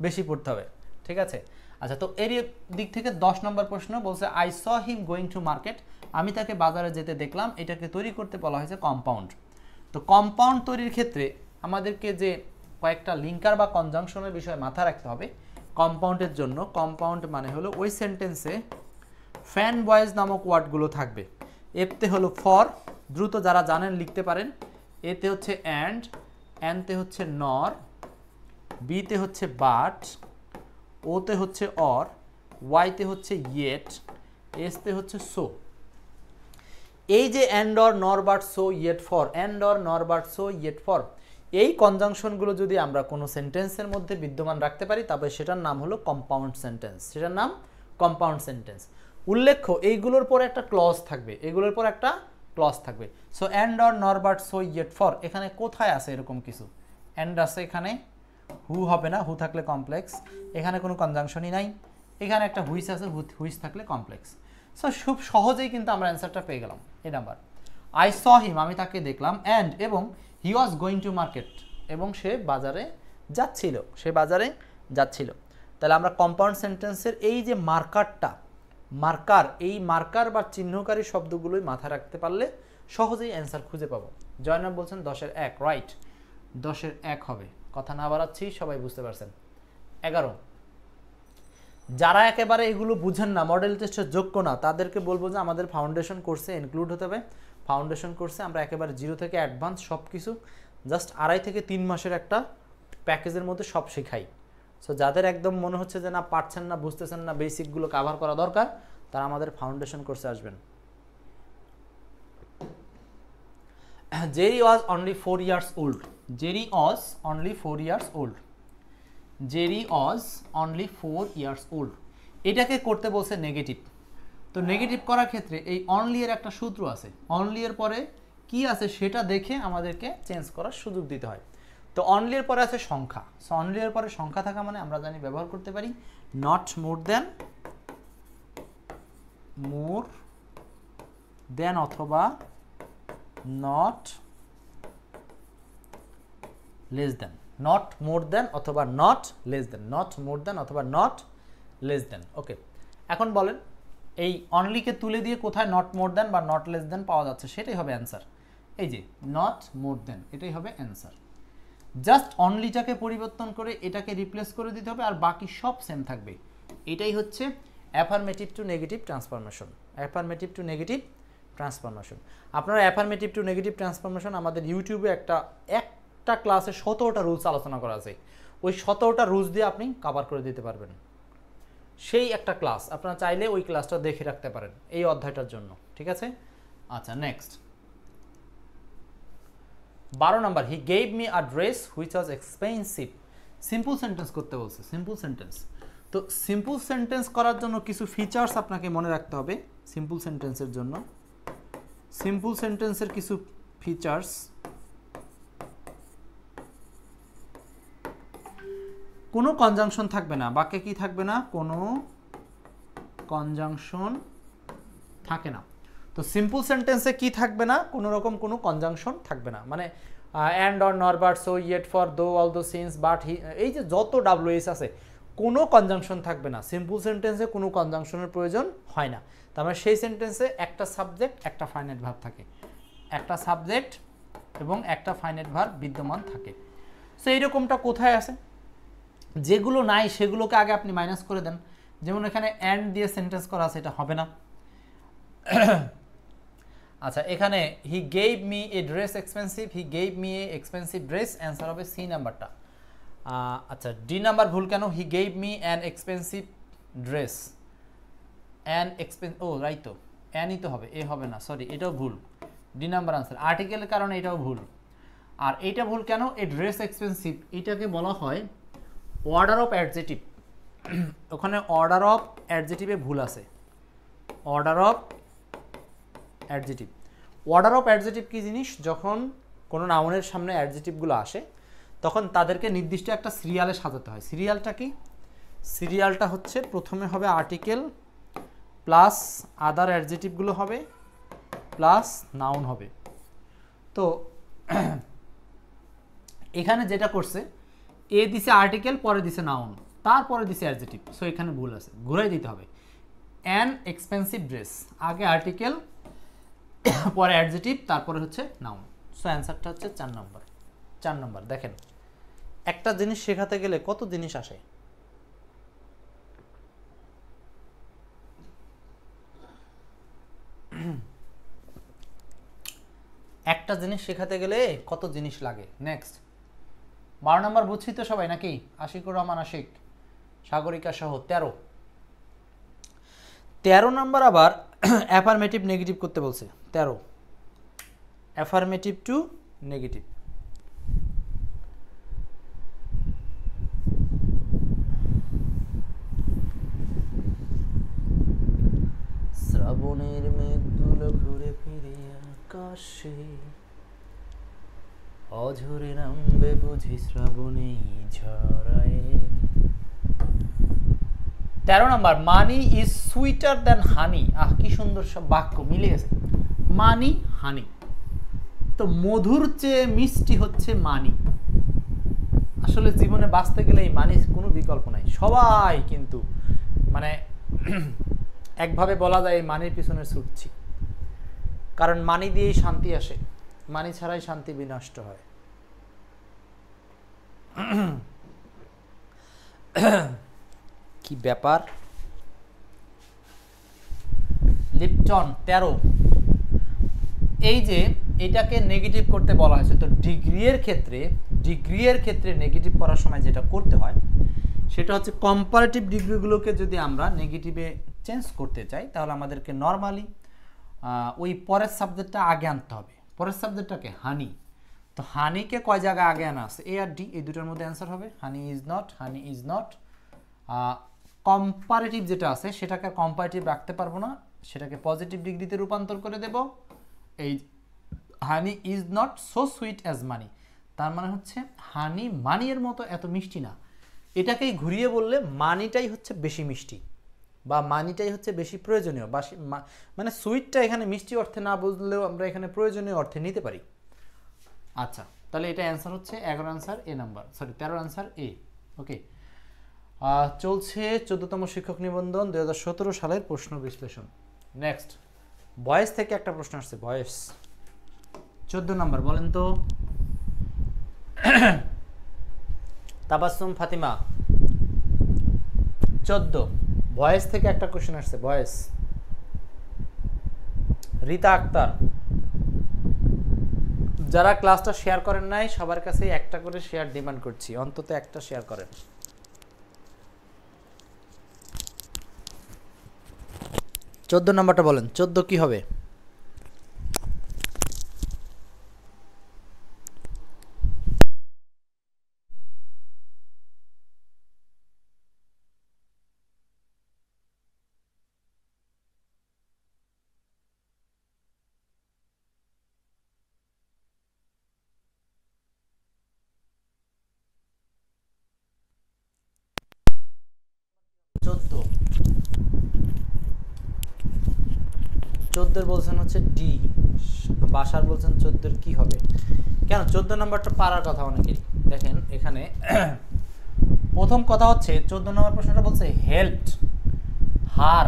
বেশি পড়তে হবে, ঠিক আছে? আচ্ছা, তো এর দিক থেকে 10 নম্বর প্রশ্ন বলছে I saw him going to market. আমি তাকে বাজারে যেতে দেখলাম। এটাকে তৈরি করতে বলা হয়েছে কম্পাউন্ড। তো কম্পাউন্ড তৈরির ক্ষেত্রে আমাদেরকে যে কয়েকটা লিঙ্কার বা কনজাংশনের বিষয় মাথায় রাখতে হবে কম্পাউন্ডের জন্য। কম্পাউন্ড মানে হলো ওই সেন্টেন্সে ফ্যান বয়েজ নামক ওয়ার্ডগুলো থাকবে। এতে হলো ফর, দ্রুত যারা জানেন লিখতে পারেন। এতে হচ্ছে অ্যান্ড, এনতে হচ্ছে নর, বিতে হচ্ছে বাট, ওতে হচ্ছে অর, ওয়াইতে হচ্ছে ইয়েট, এসতে হচ্ছে সো। এই যে অ্যান্ড অর, নর, but, so, yet, for, and or, নর, বাট, সো, ইয়েট, ফর, এই কনজাংশনগুলো যদি আমরা কোনো সেন্টেন্সের মধ্যে বিদ্যমান রাখতে পারি তবে সেটার নাম হলো কম্পাউন্ড সেন্টেন্স। সেটার নাম কম্পাউন্ড সেন্টেন্স। উল্লেখ্য এইগুলোর পর একটা ক্লজ থাকবে, এগুলোর পর একটা ক্লজ থাকবে। সো অ্যান্ড অর, নর, বাট, সো, ইয়েট, ফর, এখানে কোথায় আছে এরকম কিছু? অ্যান্ড আছে এখানে, হু হবে না, হু থাকলে কমপ্লেক্স। এখানে কোনো কনজাংশনই নাই। এখানে একটা হুইস আছে, হুইস থাকলে কমপ্লেক্স। সো খুব সহজেই কিন্তু আমরা অ্যান্সারটা পেয়ে গেলাম। এই নাম্বার আই স হিম, আমি তাকে দেখলাম, অ্যান্ড এবং হি ওয়াজ গোয়িং টু মার্কেট, এবং সে বাজারে যাচ্ছিল, সে বাজারে যাচ্ছিল। তাহলে আমরা কম্পাউন্ড সেন্টেন্সের এই যে মার্কারটা, মার্কার, এই মার্কার বা চিহ্নকারী শব্দগুলোই মাথায় রাখতে পারলে সহজেই অ্যান্সার খুঁজে পাবো। জয়নাব বলছেন 10-এর 1, রাইট, 10-এর 1 হবে। কথা না বাড়াচ্ছি, সবাই বুঝতে পারছেন। 11, যারা একেবারে এগুলো বুঝেন না, মডেল টেস্টের যোগ্য না, তাদেরকে বলবো যে আমাদের ফাউন্ডেশন কোর্সে ইনক্লুড হতে হবে। ফাউন্ডেশন কোর্সে আমরা একেবারে 0 থেকে অ্যাডভান্স সব কিছু জাস্ট 2.5 থেকে 3 মাসের একটা প্যাকেজের মধ্যে সব শেখাই। সো যাদের একদম মনে হচ্ছে যে না পারছেন না, বুঝতেছেন না, বেসিকগুলো কভার করা দরকার, তারা আমাদের ফাউন্ডেশন কোর্সে আসবেন। Jerry was only 4 years old. Jerry was only 4 years old. Jerry was only 4 years old. এটাকে করতে বলছে নেগেটিভ। তো নেগেটিভ করার ক্ষেত্রে এই অনলি এর একটা সূত্র আছে, অনলি এর পরে কি আছে সেটা দেখে আমাদেরকে চেঞ্জ করার সুযোগ দিতে হয়। তো অনলি এর পরে আছে সংখ্যা। সো অনলি এর পরে সংখ্যা থাকা মানে আমরা জানি ব্যবহার করতে পারি নট মোর দেন অথবা not less than, not more than অথবা not less than, not more than অথবা নট লেস দেন। ওকে, এখন বলেন এই অনলিকে তুলে দিয়ে কোথায় নট মোর দেন বা নট লেস দেন পাওয়া যাচ্ছে, সেটাই হবে অ্যান্সার। এই যে নট মোর দেন, এটাই হবে অ্যান্সার। জাস্ট অনলিটাকে পরিবর্তন করে এটাকে রিপ্লেস করে দিতে হবে, আর বাকি সব সেম থাকবে। এটাই হচ্ছে affirmative two negative transformation. Affirmative two negative transformation. আপনারা অ্যাফার্মেটিভ টু নেগেটিভ ট্রান্সফরমেশন আমাদের ইউটিউবে একটা ক্লাসে 17টা রুলস আলোচনা করা আছে। ওই 17টা রুলস দিয়ে আপনি কভার করে দিতে পারবেন। সেই একটা ক্লাস, আপনারা চাইলে ওই ক্লাসটা দেখে রাখতে পারেন এই অধ্যায়টার জন্য, ঠিক আছে? আচ্ছা, next 12 number, he gave me a dress which was expensive. Simple sentence করতে বলছে, সিম্পল সেন্টেন্স। তো সিম্পল সেন্টেন্স করার জন্য কিছু ফিচার্স আপনাকে মনে রাখতে হবে। সিম্পল সেন্টেন্সের জন্য সিম্পল সেন্টেন্সের কিছু ফিচার্স, কোনো কনজাংশন থাকবে না, বাক্যে কি থাকবে না, কোনো কনজাংশন থাকে না। তো সিম্পল সেন্টেন্সে কি থাকবে না, কোনো রকম কোনো কনজাংশন থাকবে না, মানে অ্যান্ড অর নর বাট সো ইয়েট ফর দো অল দো সিন্স বাট হি, এই যে যত ডাব্লিউএস আছে কোনো কনজাংশন থাকবে না। সিম্পল সেন্টেন্সে কোনো কনজাংশনের প্রয়োজন হয় না। তার মানে সেই সেন্টেন্সে একটা সাবজেক্ট একটা ফাইনাইট ভার্ব থাকে, একটা সাবজেক্ট এবং একটা ফাইনাইট ভার্ব বিদ্যমান থাকে। সো এইরকমটা কোথায় আছে, যেগুলো নাই সেগুলোকে আগে আপনি মাইনাস করে দেন। যেমন এখানে অ্যান্ড দিয়ে সেন্টেন্স করা আছে, এটা হবে না। আচ্ছা, এখানে he gave me a dress expensive, he gave me a expensive dress, answer হবে সি নাম্বারটা। আচ্ছা, ডি নাম্বার ভুল কেন, he gave me an expensive dress, an oh right, তো অ্যানই তো হবে, এ হবে না, সরি, এটাও ভুল। ডি নাম্বার আনসার, আর্টিকেলের কারণে এটাও ভুল। আর এইটা ভুল কেন, এ ড্রেস এক্সপেন্সিভ এটাকে বলা হয় অর্ডার অফ অ্যাডজেটিভ। ওখানে অর্ডার অফ অ্যাডজেটিভে ভুল আছে, order of adjective. Order of adjective কী জিনিস, যখন কোনো নাউনের সামনে অ্যাডজেটিভগুলো আসে তখন তাদেরকে নির্দিষ্ট একটা সিরিয়ালে সাজাতে হয়। সিরিয়ালটা কি, সিরিয়ালটা হচ্ছে প্রথমে হবে আর্টিকেল প্লাস আদার অ্যাডজেটিভগুলো হবে প্লাস নাউন হবে। তো এখানে যেটা করছে, এ দিছে আর্টিকেল, পরে দিছে নাউন, তারপরে দিছে অ্যাডজেটিভ। সো এখানে ভুল আছে, ঘুরাই দিতে হবে। অ্যান এক্সপেন্সিভ ড্রেস, আগে আর্টিকেল পরে অ্যাডজেটিভ তারপরে হচ্ছে নাউন। সো অ্যান্সারটা হচ্ছে 4 নম্বর। 4 নম্বর দেখেন, একটা জিনিস শেখাতে গেলে কত জিনিস আসে। একটা জিনিস শেখাতে গেলে কত জিনিস লাগে। নেক্সট 12 নম্বর বুঝছি তো সবাই নাকি? আশিকুর রহমান আশিক, সাগরিকা সহ 13 নম্বর আবার অ্যাফার্মেটিভ নেগেটিভ করতে বলছে। 13 অ্যাফার্মেটিভ টু নেগেটিভ। শ্রাবণের মেঘগুলো ঘুরে ফিরে আকাশে, অঝরে নামবে বুঝি শ্রাবণে ঝরায়। 13 নম্বর, মানি ইজ সুইটার দ্যান হানি। আহ, কি সুন্দর সব বাক্য মিলে গেছে, মানি হানি। তো মধুর চেয়ে মিষ্টি হচ্ছে মানি। আসলে জীবনে বাঁচতে গেলে এই মানি কোনো বিকল্প নাই। সবাই কিন্তু মানে একভাবে বলা যায় এই মানির পিছনে ছুটছি, কারণ মানি দিয়েই শান্তি আসে, মানি ছাড়াই শান্তি বিনষ্ট হয়। কি ব্যাপার। লিপটন 13, এই যে এটাকে নেগেটিভ করতে বলা হয়েছে। তো ডিগ্রির ক্ষেত্রে নেগেটিভ করার সময় যেটা করতে হয় সেটা হচ্ছে কম্পারেটিভ ডিগ্রিগুলোকে যদি আমরা নেগেটিভে চেঞ্জ করতে চাই তাহলে আমাদেরকে নর্মালি ওই পরের সাবজেক্টটা আগে আনতে হবে। পরের সাবজেক্টটাকে হানি, তো হানিকে কয় জায়গায় আগে আনা আছে? এ আর ডি, এই দুটোর মধ্যে অ্যান্সার হবে হানি ইজ নট। কম্পারেটিভ যেটা আছে সেটাকে কম্পারেটিভ রাখতে পারবো না, সেটাকে পজিটিভ ডিগ্রিতে রূপান্তর করে দেব। এই honey is not so sweet as money, তার মানে হচ্ছে হানি মানির মতো এত মিষ্টি না। এটাকেই ঘুরিয়ে বললে মানিটাই হচ্ছে বেশি মিষ্টি বা মানিটাই হচ্ছে বেশি প্রয়োজনীয়, বা মানে সুইটটা এখানে মিষ্টি অর্থে না বুঝলেও আমরা এখানে প্রয়োজনীয় অর্থে নিতে পারি। আচ্ছা, তাহলে এটা অ্যান্সার হচ্ছে 11 অ্যান্সার এ নাম্বার, সরি 13 অ্যান্সার এ। ওকে, চলছে 14তম শিক্ষক নিবন্ধন 2017 সালের প্রশ্ন বিশ্লেষণ। নেক্সট বয়েস থেকে একটা প্রশ্ন আসছে, বয়েস 14 নাম্বার, বলেন তো তাবাসসুম ফাতিমা 14 বয়েস থেকে একটা কোশ্চেন আসছে, বয়েস। রীতা আক্তার, যারা ক্লাসটা শেয়ার করেন নাই সবার কাছে একটা করে শেয়ার ডিমান্ড করছি, অন্তত একটা শেয়ার করেন। 14 নাম্বারটা বলেন, 14 কি হবে? চোদ্দের বলছেন হচ্ছে ডি, বাসার বলছেন 14 কি হবে? কেন 14 নাম্বারটা পারার কথা অনেকেরই। দেখেন এখানে প্রথম কথা হচ্ছে 14 নম্বর প্রশ্নটা বলছে help her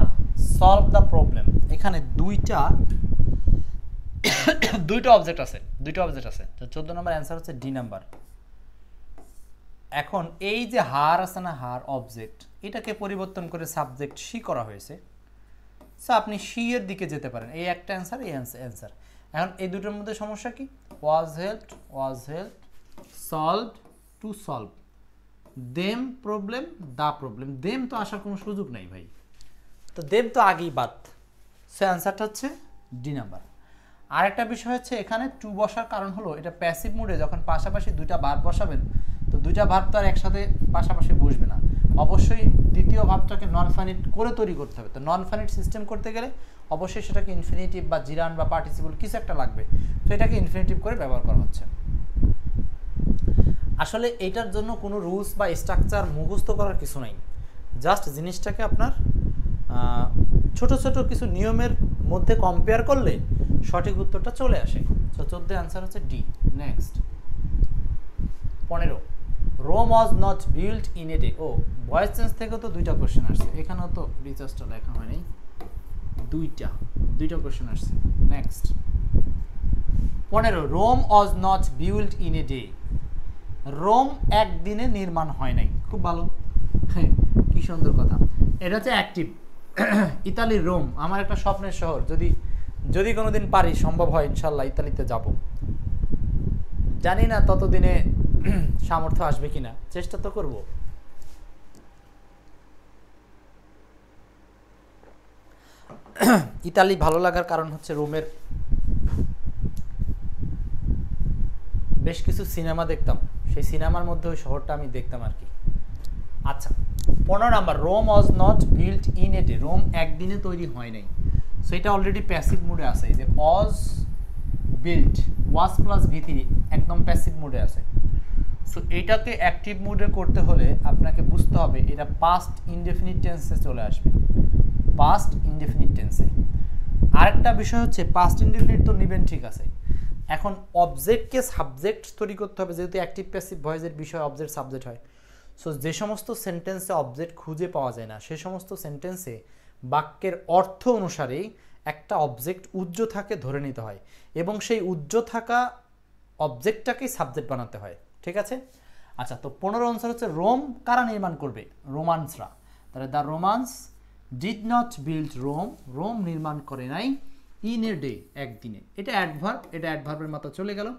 solve the problem. এখানে দুইটা অবজেক্ট আছে, তো 14 নম্বর অ্যান্সার হচ্ছে ডি নাম্বার। এখন এই যে হার আছে না, হার অবজেক্ট, এটাকে পরিবর্তন করে সাবজেক্ট সি করা হয়েছে। সো আপনি সি এর দিকে যেতে পারেন, এই একটা অ্যান্সার, এই অ্যান্সার। এখন এই দুটোর মধ্যে সমস্যা কি? Was helped solved, to solve, them problem, the problem. Them তো আসার কোনো সুযোগ নাই ভাই, তো দেম তো আগেই বাদ। সো অ্যান্সারটা হচ্ছে ডি নাম্বার। আরেকটা বিষয় হচ্ছে এখানে টু বসার কারণ হলো এটা প্যাসিভ মুডে যখন পাশাপাশি দুইটা ভার্ব বসাবেন, তো দুইটা ভার্ব তো আর একসাথে পাশাপাশি বসবে না, অবশ্যই দ্বিতীয় ভার্বটাকে নন ফাইনিট করে তৈরি করতে হবে। তো নন ফাইনিট সিস্টেম করতে গেলে অবশ্যই সেটাকে ইনফিনিটিভ বা জিরান বা পার্টিসিপল কিছু একটা লাগবে, তো এটাকে ইনফিনিটিভ করে ব্যবহার করা হচ্ছে। আসলে এটার জন্য কোনো রুলস বা স্ট্রাকচার মুখস্থ করার কিছু নাই, জাস্ট জিনিসটাকে আপনার ছোট ছোট কিছু নিয়মের মধ্যে কম্পেয়ার করলে সঠিক উত্তরটা চলে আসে। সো 14 অ্যান্সার হচ্ছে D. Next 15 Rome was not built in a day. ও ভয়েস চেঞ্জ থেকেও তো দুইটা কোশ্চেন আসছে, এখানেও তো রিচার্জটা লেখা হয়নি, দুইটা কোশ্চেন আসছে। Next 15 Rome was not built in a day. Rome একদিনে নির্মাণ হয় নাই, খুব ভালো, হ্যাঁ কি সুন্দর কথা। এটা হচ্ছে অ্যাক্টিভ। ইতালির রোম আমার একটা স্বপ্নের শহর, যদি কোনোদিন পারি, সম্ভব হয় ইনশাল্লাহ ইতালিতে যাব। জানি না ততদিনে সামর্থ্য আসবে কিনা, চেষ্টা তো করব। ইতালি ভালো লাগার কারণ হচ্ছে রোমের বেশ কিছু সিনেমা দেখতাম, সেই সিনেমার মধ্যে ওই শহরটা আমি দেখতাম আর কি। আচ্ছা 15 number Rome was not built in a day. Rome একদিনে তৈরি হয় নাই, সো এটা অলরেডি প্যাসিভ মুডে আছে। এই যে ওয়াজ বিল্ট, ওয়াজ প্লাস ভি3 একদম প্যাসিভ মুডে আছে। সো এইটাকে অ্যাক্টিভ মুডে করতে হলে আপনাকে বুঝতে হবে এটা পাস্ট ইনডেফিনিট টেন্সে চলে আসবে, পাস্ট ইনডেফিনিট টেন্সে। আরেকটা বিষয় হচ্ছে পাস্ট ইনডেফিনিট তো নেবেন, ঠিক আছে, এখন অবজেক্টকে সাবজেক্ট তৈরি করতে হবে, যেহেতু অ্যাক্টিভ প্যাসিভ ভয়েসের বিষয় অবজেক্ট সাবজেক্ট হয়। সো যে সমস্ত সেন্টেন্সে অবজেক্ট খুঁজে পাওয়া যায় না সে সমস্ত সেন্টেন্সে বাক্যের অর্থ অনুসারেই একটা অবজেক্ট উজ্জ্ব থাকে ধরে নিতে হয়, এবং সেই উজ্জ্ব থাকা অবজেক্টটাকেই সাবজেক্ট বানাতে হয়, ঠিক আছে। আচ্ছা, তো 15 আনসার হচ্ছে রোম কারা নির্মাণ করবে? রোমান্সরা। তাহলে the Romans did not build Rome, Rome নির্মাণ করে নাই ইন এ ডে, একদিনে। এটা অ্যাডভার্ব, এটা অ্যাডভার্বের মাথা চলে গেল।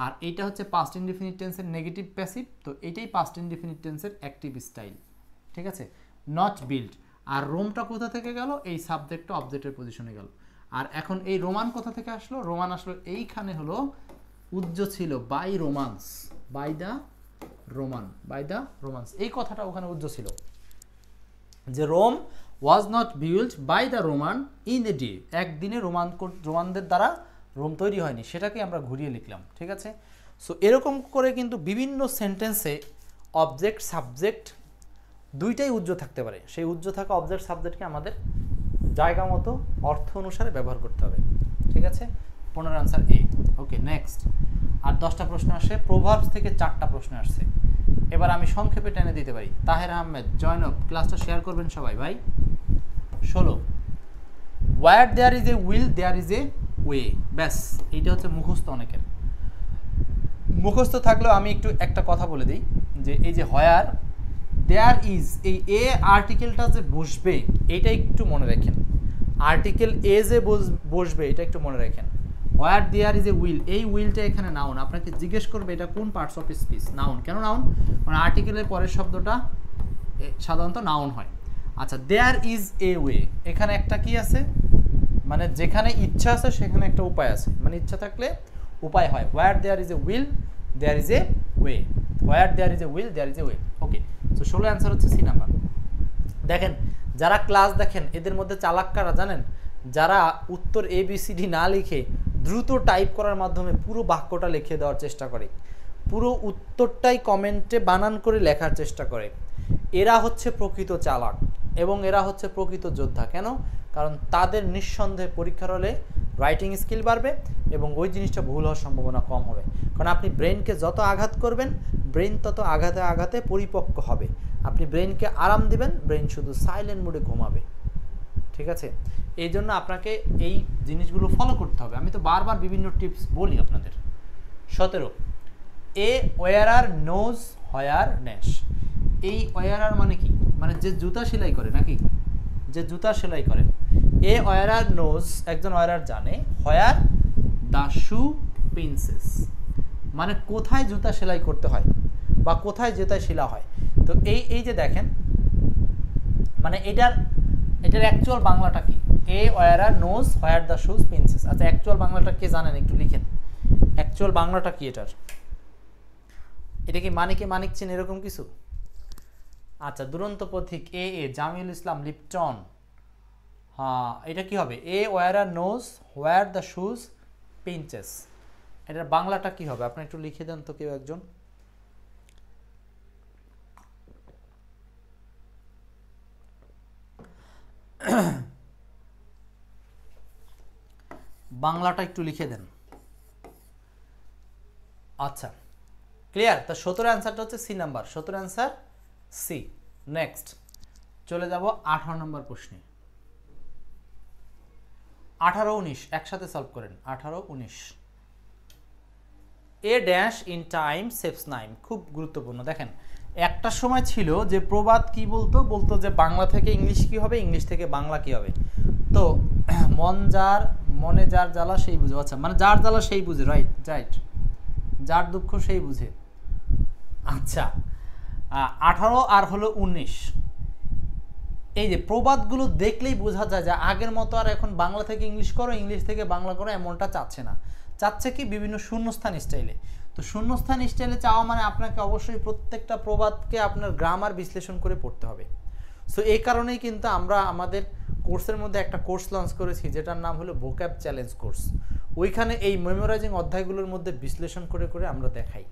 আর এইটা হচ্ছে পাস্ট ইনডিফিনিট টেন্সের নেগেটিভ প্যাসিভ, তো এটাই পাস্ট ইনডিফিনিট টেন্সের অ্যাক্টিভ স্টাইল, ঠিক আছে। নট বিল্ড, আর রোমটা কোথা থেকে গেল, এই সাবজেক্ট টু অবজেক্টের পজিশনে গেল। আর এখন এই রোমান কোথা থেকে আসলো, রোমান আসলো এইখানে, হলো উজ্জ ছিল by Romans, by the Roman, by the Romans, এই কথাটা ওখানে উজ্জ ছিল যে Rome was not build by the Roman in a day, একদিনে রোমানদের দ্বারা রোম তৈরি হয়নি, সেটাকে আমরা ঘুরিয়ে লিখলাম, ঠিক আছে। সো এরকম করে কিন্তু বিভিন্ন সেন্টেন্সে অবজেক্ট সাবজেক্ট দুইটাই উজ্জ থাকতে পারে, সেই উজ্জ থাকা অবজেক্ট সাবজেক্টকে আমাদের জায়গা মতো অর্থ অনুসারে ব্যবহার করতে হবে, ঠিক আছে। 15 আনসার এ। ওকে, নেক্সট। আর 10টা প্রশ্ন আসে, প্রভাবস থেকে 4টা প্রশ্ন আসছে। এবার আমি সংক্ষেপে টেনে দিতে পারি। তাহের আহমেদ, জয়নব, ক্লাসটা শেয়ার করবেন সবাই ভাই। 16, where there is a will there is a way, ব্যাস এইটা হচ্ছে মুখস্থ অনেকের। মুখস্থ থাকলেও আমি একটু একটা কথা বলে দিই, যে এই যে হোয়ার দেয়ার ইজ, এই এ আর্টিকেলটা যে বসবে এটা একটু মনে রাখেন, আর্টিকেল এ যে বসবে এটা একটু মনে রাখেন। হোয়ার দেয়ার ইজ এ উইল, এই উইলটা এখানে নাউন, আপনাকে জিজ্ঞেস করবে এটা কোন পার্টস অফ স্পিচ, নাউন। কেন নাউন? মানে আর্টিকেলের পরের শব্দটা সাধারণত নাউন হয়। আচ্ছা, দেয়ার ইজ এ ওয়ে, এখানে একটা কি আছে, মানে যেখানে ইচ্ছা আছে সেখানে একটা উপায় আছে, মানে ইচ্ছা থাকলে উপায় হয়। Where there is a will there is a way, where there is a will there is a way. Okay, তো 16 অ্যান্সার হচ্ছে সি নাম্বার। দেখেন, যারা ক্লাস দেখেন এদের মধ্যে চালাক কারা জানেন? যারা উত্তর ABCD না লিখে দ্রুত টাইপ করার মাধ্যমে পুরো বাক্যটা লিখে দেওয়ার চেষ্টা করে, পুরো উত্তরটাই কমেন্টে বানান করে লেখার চেষ্টা করে, এরা হচ্ছে প্রকৃত চালাক এবং এরা হচ্ছে প্রকৃত যোদ্ধা। কেন? কারণ তাদের নিঃসন্দেহে পরীক্ষার হলে রাইটিং স্কিল বাড়বে এবং ওই জিনিসটা ভুল হওয়ার সম্ভাবনা কম হবে। কারণ আপনি ব্রেনকে যত আঘাত করবেন, ব্রেন তত আঘাতে আঘাতে পরিপক্ক হবে। আপনি ব্রেনকে আরাম দিবেন, ব্রেন শুধু সাইলেন্ট মোডে ঘুমাবে, ঠিক আছে। এই জন্য আপনাকে এই জিনিসগুলো ফলো করতে হবে। আমি তো বারবার বিভিন্ন টিপস বলি আপনাদের। 17, এ ওয়ারার নোজ হোয়ার ন্যাশ, এই ওয়ারার মানে কি? মানে যে জুতা সেলাই করে, নাকি যে জুতা সেলাই করে। এ ওয়ারার নোজ, একজন ওয়ারার জানে, হোয়ার দ্য শু পিন্সেস, মানে কোথায় জুতা সেলাই করতে হয় বা কোথায় জুতায় শিলা হয়। তো এই যে দেখেন, মানে এটার অ্যাকচুয়াল বাংলাটা কি? এ wearer knows where the shoes পিন্সেস। আচ্ছা, অ্যাকচুয়াল বাংলাটা কে জানেন? একটু লিখেন অ্যাকচুয়াল বাংলাটা কি এটার। এটা কি মানিকে মানিক চেন এরকম কিছু? আচ্ছা, দুরন্ত পথিক এ জামিউল ইসলাম লিপটন, হ্যাঁ এটা কি হবে? A wearer knows where the shoes pinches, এটার বাংলাটা কি হবে? আপনি একটু লিখে দেন তো কেউ একজন। বাংলাটা একটু লিখে দেন। আচ্ছা, ক্লিয়ার? তা 17 অ্যান্সারটা হচ্ছে C number, 17 answer C. Next চলে যাব 18 নম্বর প্রশ্নে। 18, 19 একসাথে সলভ করেন। 18, 19, a dash in time saves time, খুব গুরুত্বপূর্ণ। দেখেন, একটা সময় ছিল যে প্রবাদ কি বলতো যে বাংলা থেকে ইংলিশ কি হবে, ইংলিশ থেকে বাংলা কি হবে। তো মনে যার জ্বালা সেই বুঝে, আচ্ছা মানে যার জ্বালা সেই বুঝে, রাইট রাইট, যার দুঃখ সেই বুঝে। আচ্ছা, 18 আর হলো 19, এই যে প্রবাদগুলো দেখলেই বোঝা যায় যে আগের মতো আর এখন বাংলা থেকে ইংলিশ করো, ইংলিশ থেকে বাংলা করো এমনটা চাচ্ছে না, চাচ্ছে কি বিভিন্ন শূন্যস্থান স্টাইলে। তো শূন্যস্থান স্টাইলে চাওয়া মানে আপনাকে অবশ্যই প্রত্যেকটা প্রবাদকে আপনার গ্রামার বিশ্লেষণ করে পড়তে হবে। সো এই কারণেই কিন্তু আমরা আমাদের কোর্সের মধ্যে একটা কোর্স লঞ্চ করেছি যেটার নাম হলো ভোক্যাব চ্যালেঞ্জ কোর্স। ওইখানে এই মেমোরাইজিং অধ্যায়গুলোর মধ্যে বিশ্লেষণ করে করে আমরা দেখাই।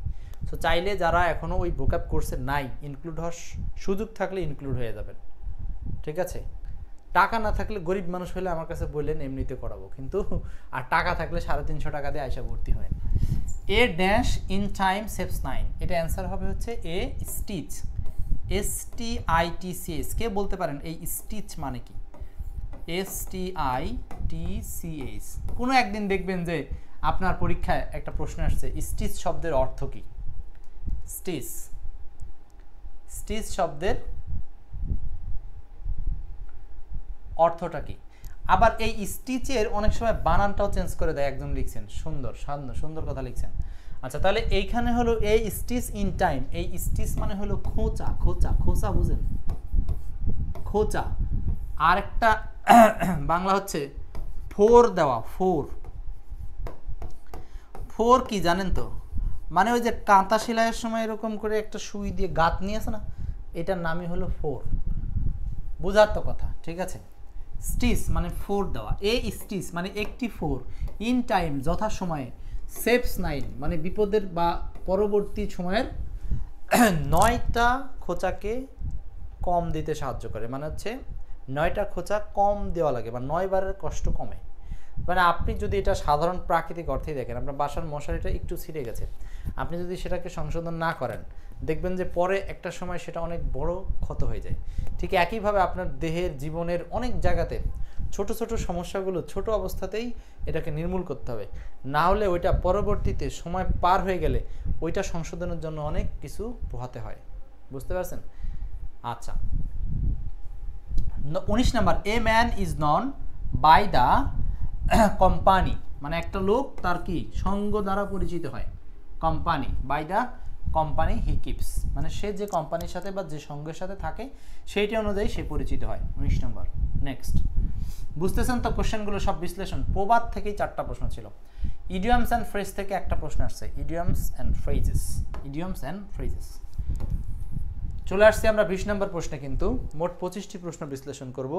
সো চাইলে যারা এখনও ওই ভোক্যাব কোর্সে নাই, ইনক্লুড হওয়ার সুযোগ থাকলে ইনক্লুড হয়ে যাবেন, ঠিক আছে। টাকা না থাকলে, গরিব মানুষ হলে আমার কাছে বললেন, এমনিতে করাবো, কিন্তু আর টাকা থাকলে 350 টাকা দিয়ে আয়সা ভর্তি হয়। A dash in time saves time, এটা অ্যান্সার হবে হচ্ছে এ স্টিচ, STITCH। কে বলতে পারেন এই স্টিচ মানে কি? STITCH। কোনো একদিন দেখবেন যে আপনার পরীক্ষায় একটা প্রশ্ন আসছে, স্টিচ শব্দের অর্থ কি? স্টিচ শব্দের অর্থটা কি? আবার এই স্টিচের অনেক সময় বানানটাও চেঞ্জ করে দেয়, একজন লিখছেন, সুন্দর সুন্দর সুন্দর কথা লিখছেন। আচ্ছা, তাহলে এইখানে হলো এই স্টিচ ইন টাইম, এই স্টিচ মানে হলো খোঁচা, খোঁচা খোঁচা, বুঝেন, খোঁচা। আর একটা বাংলা হচ্ছে ফোর দেওয়া, ফোর। ফোর কি জানেন তো? মানে ওই যে কাঁথা সেলাইয়ের সময় এরকম করে একটা সুই দিয়ে গাঁথ নিয়ে আসে না, এটার নামই হলো ফোর। বুঝার তো কথা, ঠিক আছে। স্টিচ মানে ফোর দেওয়া, এই স্টিচ মানে একটি ফোর, ইন টাইম যথাসময়ে, সেভস নাইন মানে বিপদের বা পরবর্তী সময়ের 9টা খোঁচাকে কম দিতে সাহায্য করে। মানে হচ্ছে 9টা খোঁচা কম দেওয়া লাগে বা 9 বারের কষ্ট কমে। মানে আপনি যদি এটা সাধারণ প্রাকৃতিক অর্থেই দেখেন, আপনার বাসার মশারিটা একটু ছিঁড়ে গেছে, আপনি যদি সেটাকে সংশোধন না করেন, দেখবেন যে পরে একটা সময় সেটা অনেক বড় ক্ষত হয়ে যায়। ঠিক একইভাবে আপনার দেহের জীবনের অনেক জায়গাতে ছোট ছোট সমস্যাগুলো ছোট অবস্থাতেই এটাকে নির্মূল করতে হবে, না হলে ওইটা পরবর্তীতে সময় পার হয়ে গেলে ওইটা সংশোধনের জন্য অনেক কিছু পোহাতে হয়। বুঝতে পারছেন? আচ্ছা, 19 নাম্বার, a man is known by the company, মানে একটা লোক তার কি সঙ্গ দ্বারা পরিচিত হয়। Company, by the company he keeps, মানে সে যে কোম্পানির সাথে বা যে সঙ্গের সাথে থাকে সেইটি অনুযায়ী সে পরিচিত হয়। 19 নম্বর। নেক্সট, বুঝতেছেন তো কোশ্চেনগুলো সব বিশ্লেষণ। প্রবাদ থেকেই 4টা প্রশ্ন ছিল, ইডিয়মস অ্যান্ড ফ্রেজ থেকে একটা প্রশ্ন আসছে, idioms and phrases, idioms and phrases. চলে আসছি আমরা 20 নম্বর প্রশ্নে, কিন্তু মোট 25টি প্রশ্ন বিশ্লেষণ করব।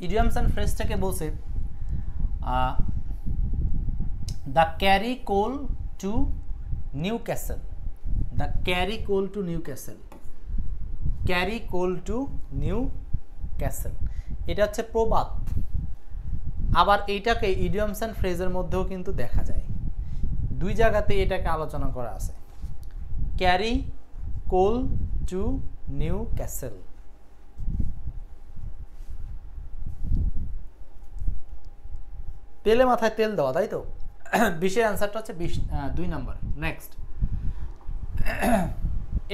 ইডিয়মস অ্যান্ড ফ্রেজ থেকে বলছে the carry coal to Newcastle, the carry coal to Newcastle, carry coal to Newcastle, এটা হচ্ছে প্রবাদ। আবার এইটাকে ইডিয়মস অ্যান্ড ফ্রেজের মধ্যেও কিন্তু দেখা যায়, দুই জায়গাতে এটাকে আলোচনা করা আছে। Carry coal to Newcastle, তেলে মাথায় তেল দেওয়া, তাই তো? 20-এর অ্যান্সারটা হচ্ছে 2 নম্বর। নেক্সট,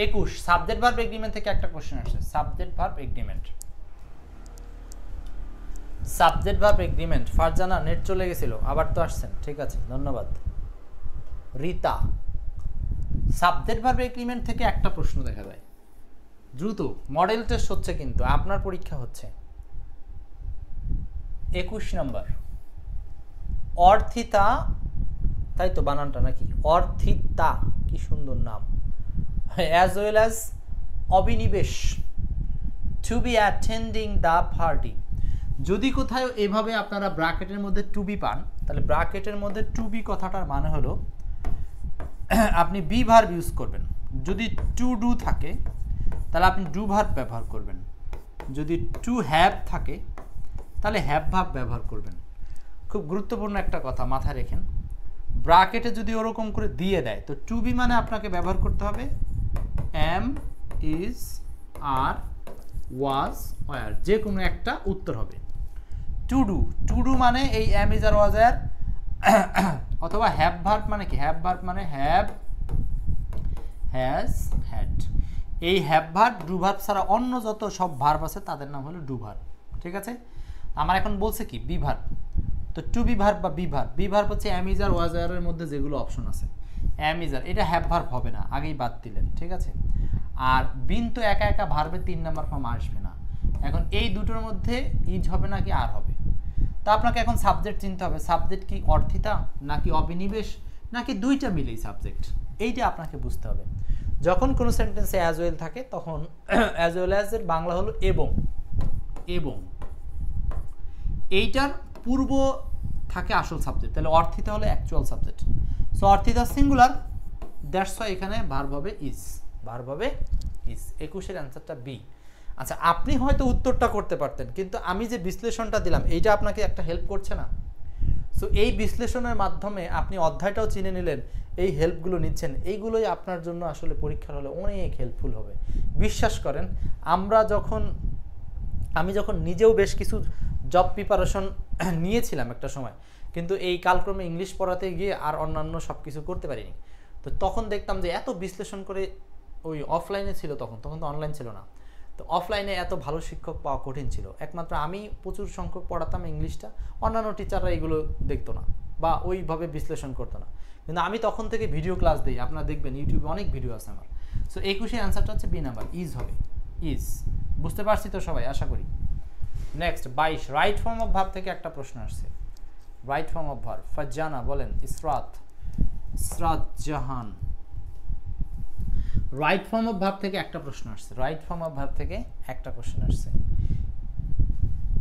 21, সাবজেক্ট ভার্ব এগ্রিমেন্ট থেকে একটা কোশ্চেন আসছে, subject verb agreement, subject verb agreement. Farzana, net চলে গেছিল, আবার তো আসছেন, ঠিক আছে, ধন্যবাদ। রিতা, সাবজেক্ট ভার্ব এগ্রিমেন্ট থেকে একটা প্রশ্ন দেখা যায়, দ্রুত মডেল টেস্ট হচ্ছে কিন্তু আপনার পরীক্ষা হচ্ছে। 21 নম্বর, অর্থিতা, তাই তো বানানটা নাকি? অর্থিতা, কি সুন্দর নাম। As well as Abhinibesh, to be attending the party. যদি কোথাও এভাবে আপনারা ব্র্যাকেটের মধ্যে টু বি পান, তাহলে ব্র্যাকেটের মধ্যে টু বি কথাটার মানে হলো আপনি বি ভার্ব ইউজ করবেন। যদি টু ডু থাকে তাহলে আপনি ডু ভার্ব ব্যবহার করবেন, যদি টু হ্যাভ থাকে তাহলে হ্যাভ ভার্ব ব্যবহার করবেন। খুব গুরুত্বপূর্ণ একটা কথা মাথায় রেখেন, ব্র্যাকেটে যদি ওরকম করে দিয়ে দেয় তো টু বি মানে আপনাকে ব্যবহার করতে হবে am, is, are, was, were, যে কোনো একটা উত্তর হবে। টু ডু, টু ডু মানে এই এম, ইজ, আর, ওয়াজ, আর, অথবা হ্যাভ ভার্ব মানে কি? হ্যাভ ভার্ব মানে হ্যাভ, হ্যাজ, হ্যাড। এই হ্যাভ ভার্ব, ডু ভার্ব ছাড়া অন্য যত সব ভার্ব আছে তাদের নাম হলো ডু ভার্ব, ঠিক আছে? আমার এখন বলছে কি বি ভার্ব, তো টু বি ভার্ব বা বি ভার্ব। বি ভার্ব হচ্ছে এম, ইজ, আর, ওয়াজ, আর এর মধ্যে যেগুলো অপশন আছে। এম, ইজ, আর, এটা হ্যাভ ভার্ব হবে না, আগেই বাদ দিলেন, ঠিক আছে? আর বিন তো একা একা ভার্বের 3 নাম্বার ফর্ম আসবে না। এখন এই দুটোর মধ্যে ইজ হবে নাকি আর হবে, তা আপনাকে এখন সাবজেক্ট চিনতে হবে। সাবজেক্ট কি অর্থিতা নাকি অবিনিবেশ নাকি দুইটা মিলেই সাবজেক্ট, এইটা আপনাকে বুঝতে হবে। যখন কোনো সেন্টেন্সে অ্যাজ ওয়েল থাকে তখন অ্যাজ ওয়েল অ্যাজ এর বাংলা হলো এবং, এবং এইটার পূর্ব থাকে আসল সাবজেক্ট, তাহলে অর্থিতা হলো actual subject. So Arthita singular, that's why এখানে ভার্ব হবে ইজ, ভার্ব হবে ইজ। 21-এর অ্যান্সারটা বি। আচ্ছা, আপনি হয়তো উত্তরটা করতে পারতেন, কিন্তু আমি যে বিশ্লেষণটা দিলাম এইটা আপনাকে একটা হেল্প করছে না। সো এই বিশ্লেষণের মাধ্যমে আপনি অধ্যায়টাও চিনে নিলেন, এই হেল্পগুলো নিচ্ছেন, এইগুলোই আপনার জন্য আসলে পরীক্ষার হলে অনেক হেল্পফুল হবে। বিশ্বাস করেন, আমি যখন নিজেও বেশ কিছু জব প্রিপারেশন নিয়েছিলাম একটা সময়, কিন্তু এই কালক্রমে ইংলিশ পড়াতে গিয়ে আর অন্যান্য সব কিছু করতে পারিনি। তো তখন দেখতাম যে এত বিশ্লেষণ করে, ওই অফলাইনে ছিল তখন তো অনলাইন ছিল না, তো অফলাইনে এত ভালো শিক্ষক পাওয়া কঠিন ছিল, একমাত্র আমি প্রচুর সংখ্যক পড়াতাম ইংলিশটা, অন্যান্য টিচাররা এগুলো দেখতো না বা ওইভাবে বিশ্লেষণ করতো না, কিন্তু আমি তখন থেকে ভিডিও ক্লাস দিই, আপনারা দেখবেন ইউটিউবে অনেক ভিডিও আছে আমার। সো 21 অ্যান্সারটা হচ্ছে বি নাম্বার, ইজ হবে, ইজ। বুঝতে পারছি তো সবাই, আশা করি। Next 22, right form of verb থেকে একটা প্রশ্ন আসছে। Right form of verb, Farzana বলেন, ইসরাত জাহান। রাইট ফর্ম অফ ভার্ব থেকে একটা প্রশ্ন আসছে, রাইট ফর্ম অফ ভার্ব থেকে একটা কোশ্চেন আসছে।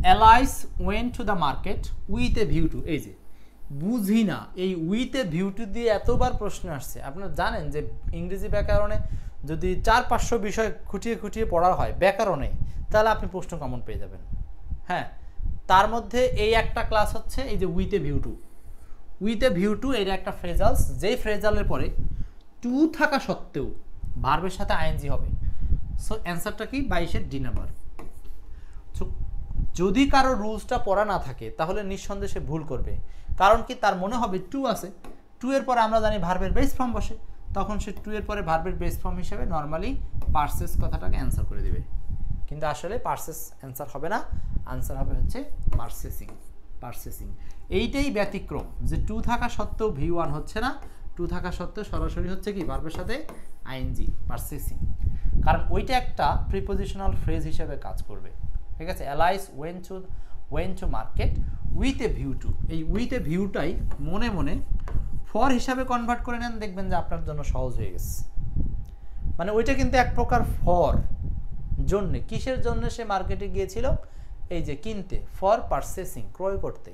Alice went to the market with a view to, এই যে বুঝি না, এই উইথ এ ভিউ টু দিয়ে এতবার প্রশ্ন আসছে। আপনারা জানেন যে ইংরেজি ব্যাকরণে যদি 4-500 বিষয় খুঁটিয়ে খুঁটিয়ে পড়া হয় ব্যাকরণে, তাহলে আপনি প্রশ্ন কমন পেয়ে যাবেন। হ্যাঁ, তার মধ্যে এই একটা ক্লাস হচ্ছে এই যে with a view to. With a view to এর একটা ফ্রেজালস, যেই ফ্রেজালের পরে টু থাকা সত্ত্বেও ভার্বের সাথে আইএনজি হবে। সো অ্যান্সারটা কি 22-এর ডি নাম্বার। সো যদি কারো রুলসটা পড়া না থাকে তাহলে নিঃসন্দেহে সে ভুল করবে, কারণ কি তার মনে হবে টু আছে, টু এর পরে আমরা জানি ভার্বের বেস ফর্ম বসে, তখন সে টু এর পরে ভার্বের বেস ফর্ম হিসেবে নর্মালি পার্সেস কথাটাকে অ্যান্সার করে দিবে, কিন্তু আসলে পার্সেস অ্যান্সার হবে না, আনসার হবে হচ্ছে পার্সেসিং। পার্সেসিং এইটাই ব্যতিক্রম, যে টু থাকা সত্ত্বেও ভি ওয়ান হচ্ছে না, টু থাকা সত্ত্বেও সরাসরি হচ্ছে কি ভার্বের সাথে আইএনজি, পার্সেসিং, কারণ ওইটা একটা প্রিপোজিশনাল ফ্রেজ হিসেবে কাজ করবে। ঠিক আছে, Alice went to market with a view to, এই উইথ এ ভিউটাই মনে মনে ফর হিসাবে কনভার্ট করে নেন, দেখবেন যে আপনার জন্য সহজ হয়ে গেছে। মানে ওইটা কিন্তু এক প্রকার ফর জন্য, কিসের জন্য সে মার্কেটে গিয়েছিল, এই যে কিনতে, ফর পারচেসিং, ক্রয় করতে।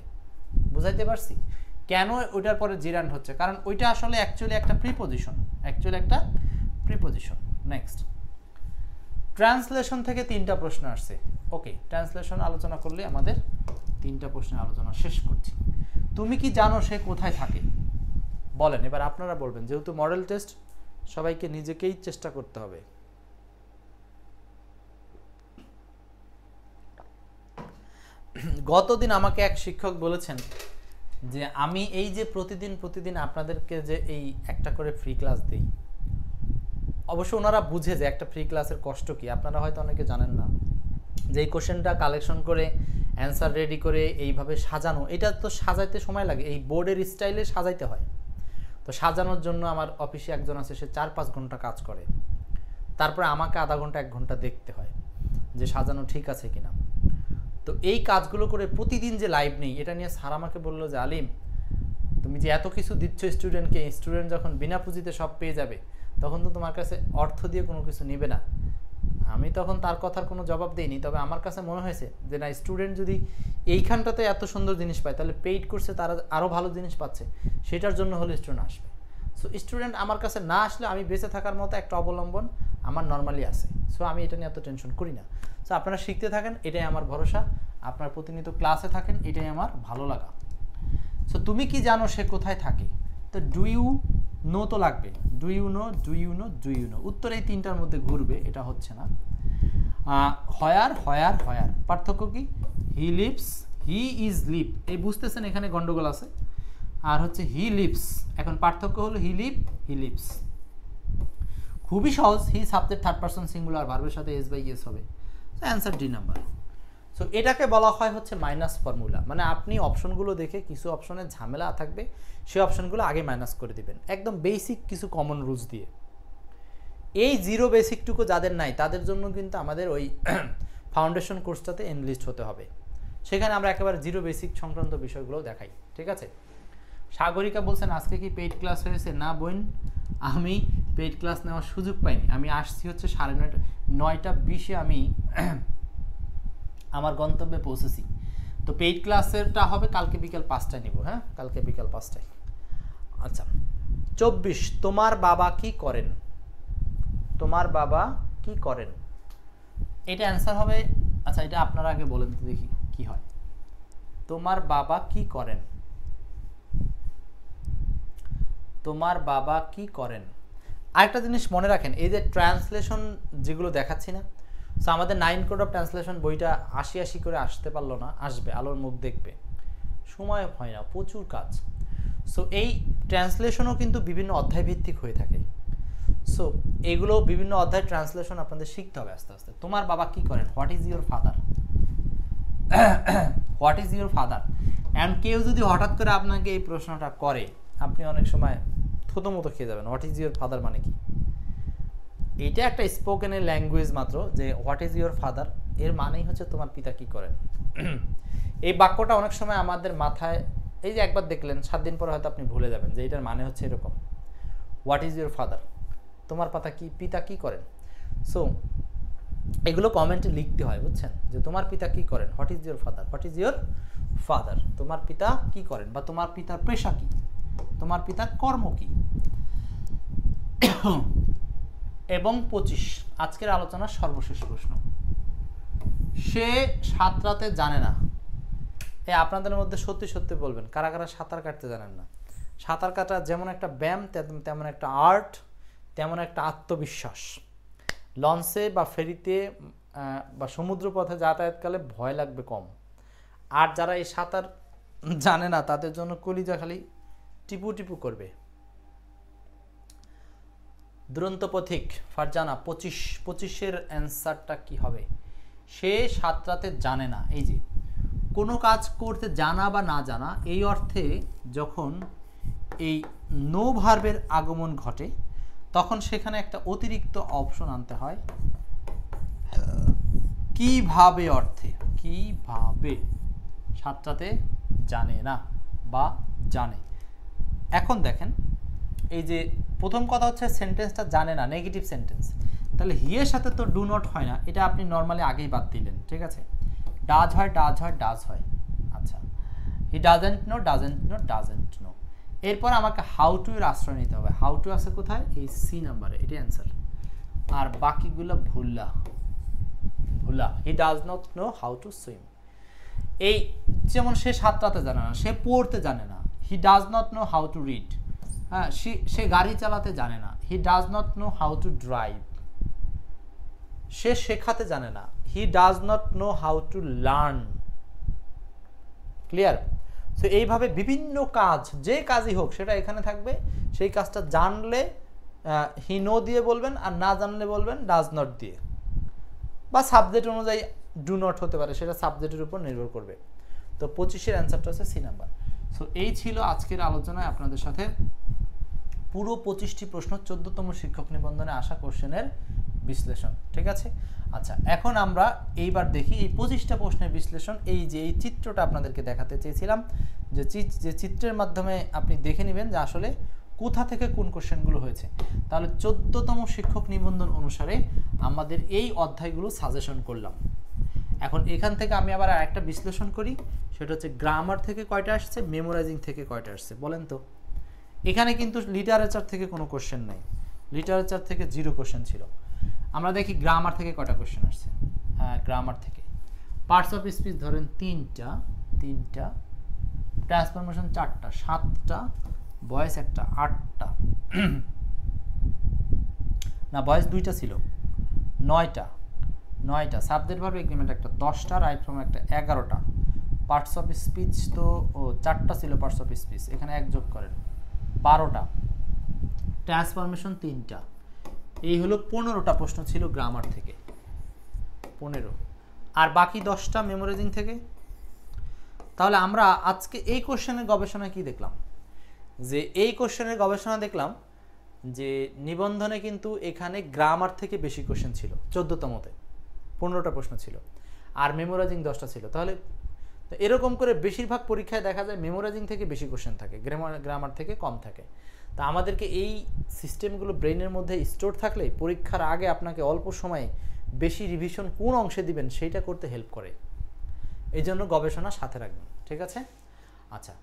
বুঝাইতে পারছি কেন ওইটার পরে জিরান্ড হচ্ছে, কারণ ওইটা আসলে অ্যাকচুয়ালি একটা প্রিপোজিশন। নেক্সট, ট্রান্সলেশন থেকে 3টা প্রশ্ন আসছে। ওকে, ট্রান্সলেশন আলোচনা করলে আমাদের 3টা প্রশ্নের আলোচনা শেষ করছি। তুমি কি জানো সে কোথায় থাকে? বলেন, এবার আপনারা বলবেন, যেহেতু মডেল টেস্ট সবাইকে নিজেকেই চেষ্টা করতে হবে। গতদিন আমাকে এক শিক্ষক বলেছেন যে আমি এই যে প্রতিদিন আপনাদেরকে যে এই একটা করে ফ্রি ক্লাস দিই, অবশ্য ওনারা বুঝে যে একটা ফ্রি ক্লাসের কষ্ট কি, আপনারা হয়তো অনেকে জানেন না যে এই কোশ্চেনটা কালেকশন করে অ্যান্সার রেডি করে এইভাবে সাজানো, এটা তো সাজাইতে সময় লাগে, এই বোর্ডের স্টাইলে সাজাইতে হয়। তো সাজানোর জন্য আমার অফিসে একজন আছে, সে 4-5 ঘন্টা কাজ করে, তারপরে আমাকে আধা ঘন্টা 1 ঘন্টা দেখতে হয় যে সাজানো ঠিক আছে কিনা। তো এই কাজগুলো করে প্রতিদিন যে লাইভ নেই, এটা নিয়ে স্যার আমাকে বললো যে আলিম, তুমি যে এত কিছু দিচ্ছ স্টুডেন্টকে, স্টুডেন্ট যখন বিনা পুঁজিতে সব পেয়ে যাবে তখন তো তোমার কাছে অর্থ দিয়ে কোনো কিছু নেবে না। আমি তখন তার কথার কোনো জবাব দিইনি, তবে আমার কাছে মনে হয়েছে যে না, স্টুডেন্ট যদি এইখানটাতে এত সুন্দর জিনিস পায় তাহলে পেইড কোর্সে তারা আরও ভালো জিনিস পাচ্ছে, সেটার জন্য হলে স্টুডেন্ট আসবে। সো স্টুডেন্ট আমার কাছে না আসলে আমি বেঁচে থাকার মতো একটা অবলম্বন আমার নর্মালি আছে। সো আমি এটা নিয়ে এত টেনশন করি না। সো আপনারা শিখতে থাকেন, এটাই আমার ভরসা, আপনার প্রতিনিয়ত ক্লাসে থাকেন, এটাই আমার ভালো লাগা। সো তুমি কি জানো সে কোথায় থাকে, তো ডু ইউ নো তো লাগবে, ডু ইউ নো, উত্তর এই 3টার মধ্যে ঘুরবে, এটা হচ্ছে না। হয়ার পার্থক্য কি, he lives, he is live, এই বুঝতেছেন এখানে গন্ডগোল আছে, আর হচ্ছে হি লিভস, এখন পার্থক্য হলো হি লিভস। খুবই সহজ, he subject third person singular, ভার্বের সাথে এস বাই এস হবে। So answer D number. So এটাকে বলা হয় হচ্ছে মাইনাস ফর্মুলা, মানে আপনি অপশনগুলো দেখে কিছু অপশনের ঝামেলা থাকবে, সেই অপশনগুলো আগে মাইনাস করে দিবেন, একদম বেসিক কিছু কমন রুলস দিয়ে। এই জিরো বেসিকটুকু যাদের নাই তাদের জন্য কিন্তু আমাদের ওই ফাউন্ডেশন কোর্সটাতে এনলিস্ট হতে হবে, সেখানে আমরা একেবারে জিরো বেসিক সংক্রান্ত বিষয়গুলো দেখাই। ঠিক আছে, সাগরিকা বলছেন আজকে কি পেইড ক্লাস হয়েছে? না বোন, আমি পেইড ক্লাস নেওয়ার সুযোগ পাইনি, আমি আসছি হচ্ছে 9:20 আমি আমার গন্তব্যে পৌঁছেছি। তো পেইড ক্লাসেরটা হবে কালকে বিকেল 5টায় নিব। হ্যাঁ, কালকে বিকেল 5টায়। আচ্ছা, 24, তোমার বাবা কি করেন? তোমার বাবা কি করেন, এটা অ্যান্সার হবে, আচ্ছা এটা আপনারা আগে বলেন তো দেখি কি হয়। তোমার বাবা কি করেন, তোমার বাবা কি করেন। আরেকটা জিনিস মনে রাখেন, এই যে ট্রান্সলেশন যেগুলো দেখাচ্ছি না, সো আমাদের 9 কোড অফ ট্রান্সলেশন বইটা 80 করে আসতে পারলো না, আসবে, আলোর মুখ দেখবে, সময় হয় না, প্রচুর কাজ। সো এই ট্রান্সলেশনও কিন্তু বিভিন্ন অধ্যায় ভিত্তিক হয়ে থাকে। সো এগুলো বিভিন্ন অধ্যায় ট্রান্সলেশন আপনাদের শিখতে হবে আস্তে আস্তে। তোমার বাবা কি করেন, what is your father, what is your father. And কেউ যদি হঠাৎ করে আপনাকে এই প্রশ্নটা করে, আপনি অনেক সময় থতমতো খেয়ে যাবেন, হোয়াট ইজ ইউর ফাদার মানে কি। এটা একটা স্পোকেনের ল্যাঙ্গুয়েজ মাত্র, যে হোয়াট ইজ ইউর ফাদার এর মানেই হচ্ছে তোমার পিতা কি করেন। এই বাক্যটা অনেক সময় আমাদের মাথায়, এই যে একবার দেখলেন 7 দিন পরে হয়তো আপনি ভুলে যাবেন যে এটার মানে হচ্ছে এরকম, হোয়াট ইজ ইউর ফাদার, তোমার পিতা কি করেন। সো এগুলো কমেন্টে লিখতে হয়, বুঝছেন, যে তোমার পিতা কি করেন, what is your father, what is your father, তোমার পিতা কি করেন, বা তোমার পিতার পেশা কি, তোমার পিতার কর্ম কি। এবং 25 আজকের আলোচনার সর্বশেষ প্রশ্ন, সে সাঁতরাতে জানে না। আপনাদের মধ্যে সত্যি সত্যি বলবেন কারা কারা সাঁতার কাটতে জানেন না। সাঁতার কাটা যেমন একটা ব্যায়াম, তেমন একটা আর্ট, তেমন একটা আত্মবিশ্বাস। লঞ্চে বা ফেরিতে বা সমুদ্র পথে যাতায়াতকালে ভয় লাগবে কম। আর যারা এই সাঁতার জানে না তাদের জন্য কলিজা খালি টিপু টিপু করবে। দুরন্ত পথিক ফারজানা 25-এর অ্যান্সারটা কি হবে, সে সাঁতরাতে জানে না। এই যে কোনো কাজ করতে জানা বা না জানা, এই অর্থে যখন এই নো ভার্বের আগমন ঘটে তখন সেখানে একটা অতিরিক্ত অপশন আনতে হয়, কিভাবে অর্থে, কিভাবে সাঁতরাতে জানে না বা জানে। এখন দেখেন, এই যে প্রথম কথা হচ্ছে সেন্টেন্সটা জানে না, নেগেটিভ সেন্টেন্স, তাহলে হি এর সাথে তো ডু নট হয় না, এটা আপনি নর্মালি আগেই বাদ দিলেন, ঠিক আছে। ডাজ হয়, ডাজ হয়, ডাজ হয়, আচ্ছা। He doesn't know, doesn't know, doesn't know. এরপর আমাকে হাউ টু এর আশ্রয় নিতে হবে। হাউ টু আছে কোথায়, এই সি নাম্বারে, এটা অ্যান্সার। আর বাকিগুলো ভুলা। হি does not know how to swim. এই যেমন সে সাঁতরাতে জানে না, সে পড়তে জানে না, he does not know how to read. হ্যাঁ, সে গাড়ি চালাতে জানে না, he does not know how to drive. সে শেখাতে জানে না, he does not know how to learn. Clear? So এইভাবে বিভিন্ন কাজ, যে কাজই হোক সেটা এখানে থাকবে। সেই কাজটা জানলে হি নো দিয়ে বলবেন, আর না জানলে বলবেন ডাজ নট দিয়ে, বা সাবজেক্ট অনুযায়ী ডু নট হতে পারে, সেটা সাবজেক্টের উপর নির্ভর করবে। তো 25-এর অ্যান্সারটা হচ্ছে সি নাম্বার। সো এই ছিল আজকের আলোচনায় আপনাদের সাথে পুরো 25টি প্রশ্ন 14তম শিক্ষক নিবন্ধনে আসা কোশ্চেনের বিশ্লেষণ, ঠিক আছে। আচ্ছা, এখন আমরা এইবার দেখি এই 25টা প্রশ্নের বিশ্লেষণ। এই যে এই চিত্রটা আপনাদেরকে দেখাতে চেয়েছিলাম, যে চিত্রের মাধ্যমে আপনি দেখে নেবেন যে আসলে কোথা থেকে কোন কোশ্চেনগুলো হয়েছে। তাহলে 14তম শিক্ষক নিবন্ধন অনুসারে আমাদের এই অধ্যায়গুলো সাজেশন করলাম। এখন এখান থেকে আমি আবার আরেকটা বিশ্লেষণ করি, সেটা হচ্ছে গ্রামার থেকে কয়টা আসছে, মেমোরাইজিং থেকে কয়টা আসছে বলেন তো। এখানে কিন্তু লিটারেচার থেকে কোনো কোশ্চেন নাই, লিটারেচার থেকে 0 কোশ্চেন ছিল। আমরা দেখি গ্রামার থেকে কয়টা কোশ্চেন আসছে। গ্রামার থেকে পার্টস অফ স্পিচ ধরেন 3টা, ট্রান্সফরমেশন 4টা, 7টা, ভয়েস 1টা, 8টা, না ভয়েস 2টা ছিল, 9টা, সাবজেক্ট ভার্ব এগ্রিমেন্ট 1টা, 10টা, রাইট ফ্রম 1টা, 11টা। পার্টস অফ স্পিচ তো 4টা ছিল পার্টস অফ স্পিচ, এখানে 1 যোগ করেন, 12টা। ট্রান্সফরমেশন 3টা। এই হলো 15টা প্রশ্ন ছিল গ্রামার থেকে, 15। আর বাকি 10টা মেমোরাইজিং থেকে। তাহলে আমরা আজকে এই কোশ্চেনের গবেষণা কি দেখলাম, যে এই কোশ্চেনের গবেষণা দেখলাম যে নিবন্ধনে কিন্তু এখানে গ্রামার থেকে বেশি কোশ্চেন ছিল, 14তমতে 15টা প্রশ্ন ছিল, আর মেমোরাইজিং 10টা ছিল। তাহলে এরকম করে বেশিরভাগ পরীক্ষায় দেখা যায় মেমোরাইজিং থেকে বেশি কোশ্চেন থাকে, গ্রামার থেকে কম থাকে। তা আমাদেরকে এই সিস্টেমগুলো ব্রেনের মধ্যে স্টোর থাকলে পরীক্ষার আগে আপনাকে অল্প সময়ে বেশি রিভিশন কোন অংশে দিবেন সেইটা করতে হেল্প করে। এই জন্য গবেষণা সাথে রাখবেন, ঠিক আছে। আচ্ছা,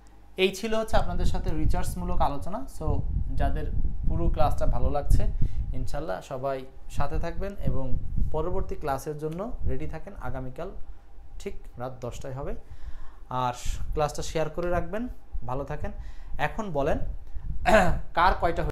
এই ছিল হচ্ছে আপনাদের সাথে রিসার্চমূলক আলোচনা। সো যাদের পুরো ক্লাসটা ভালো লাগছে, ইনশাল্লাহ সবাই সাথে থাকবেন এবং পরবর্তী ক্লাসের জন্য রেডি থাকেন। আগামীকাল ঠিক রাত 10টায় হবে। আর ক্লাসটা শেয়ার করে রাখবেন। ভালো থাকেন। এখন বলেন কার কয়টা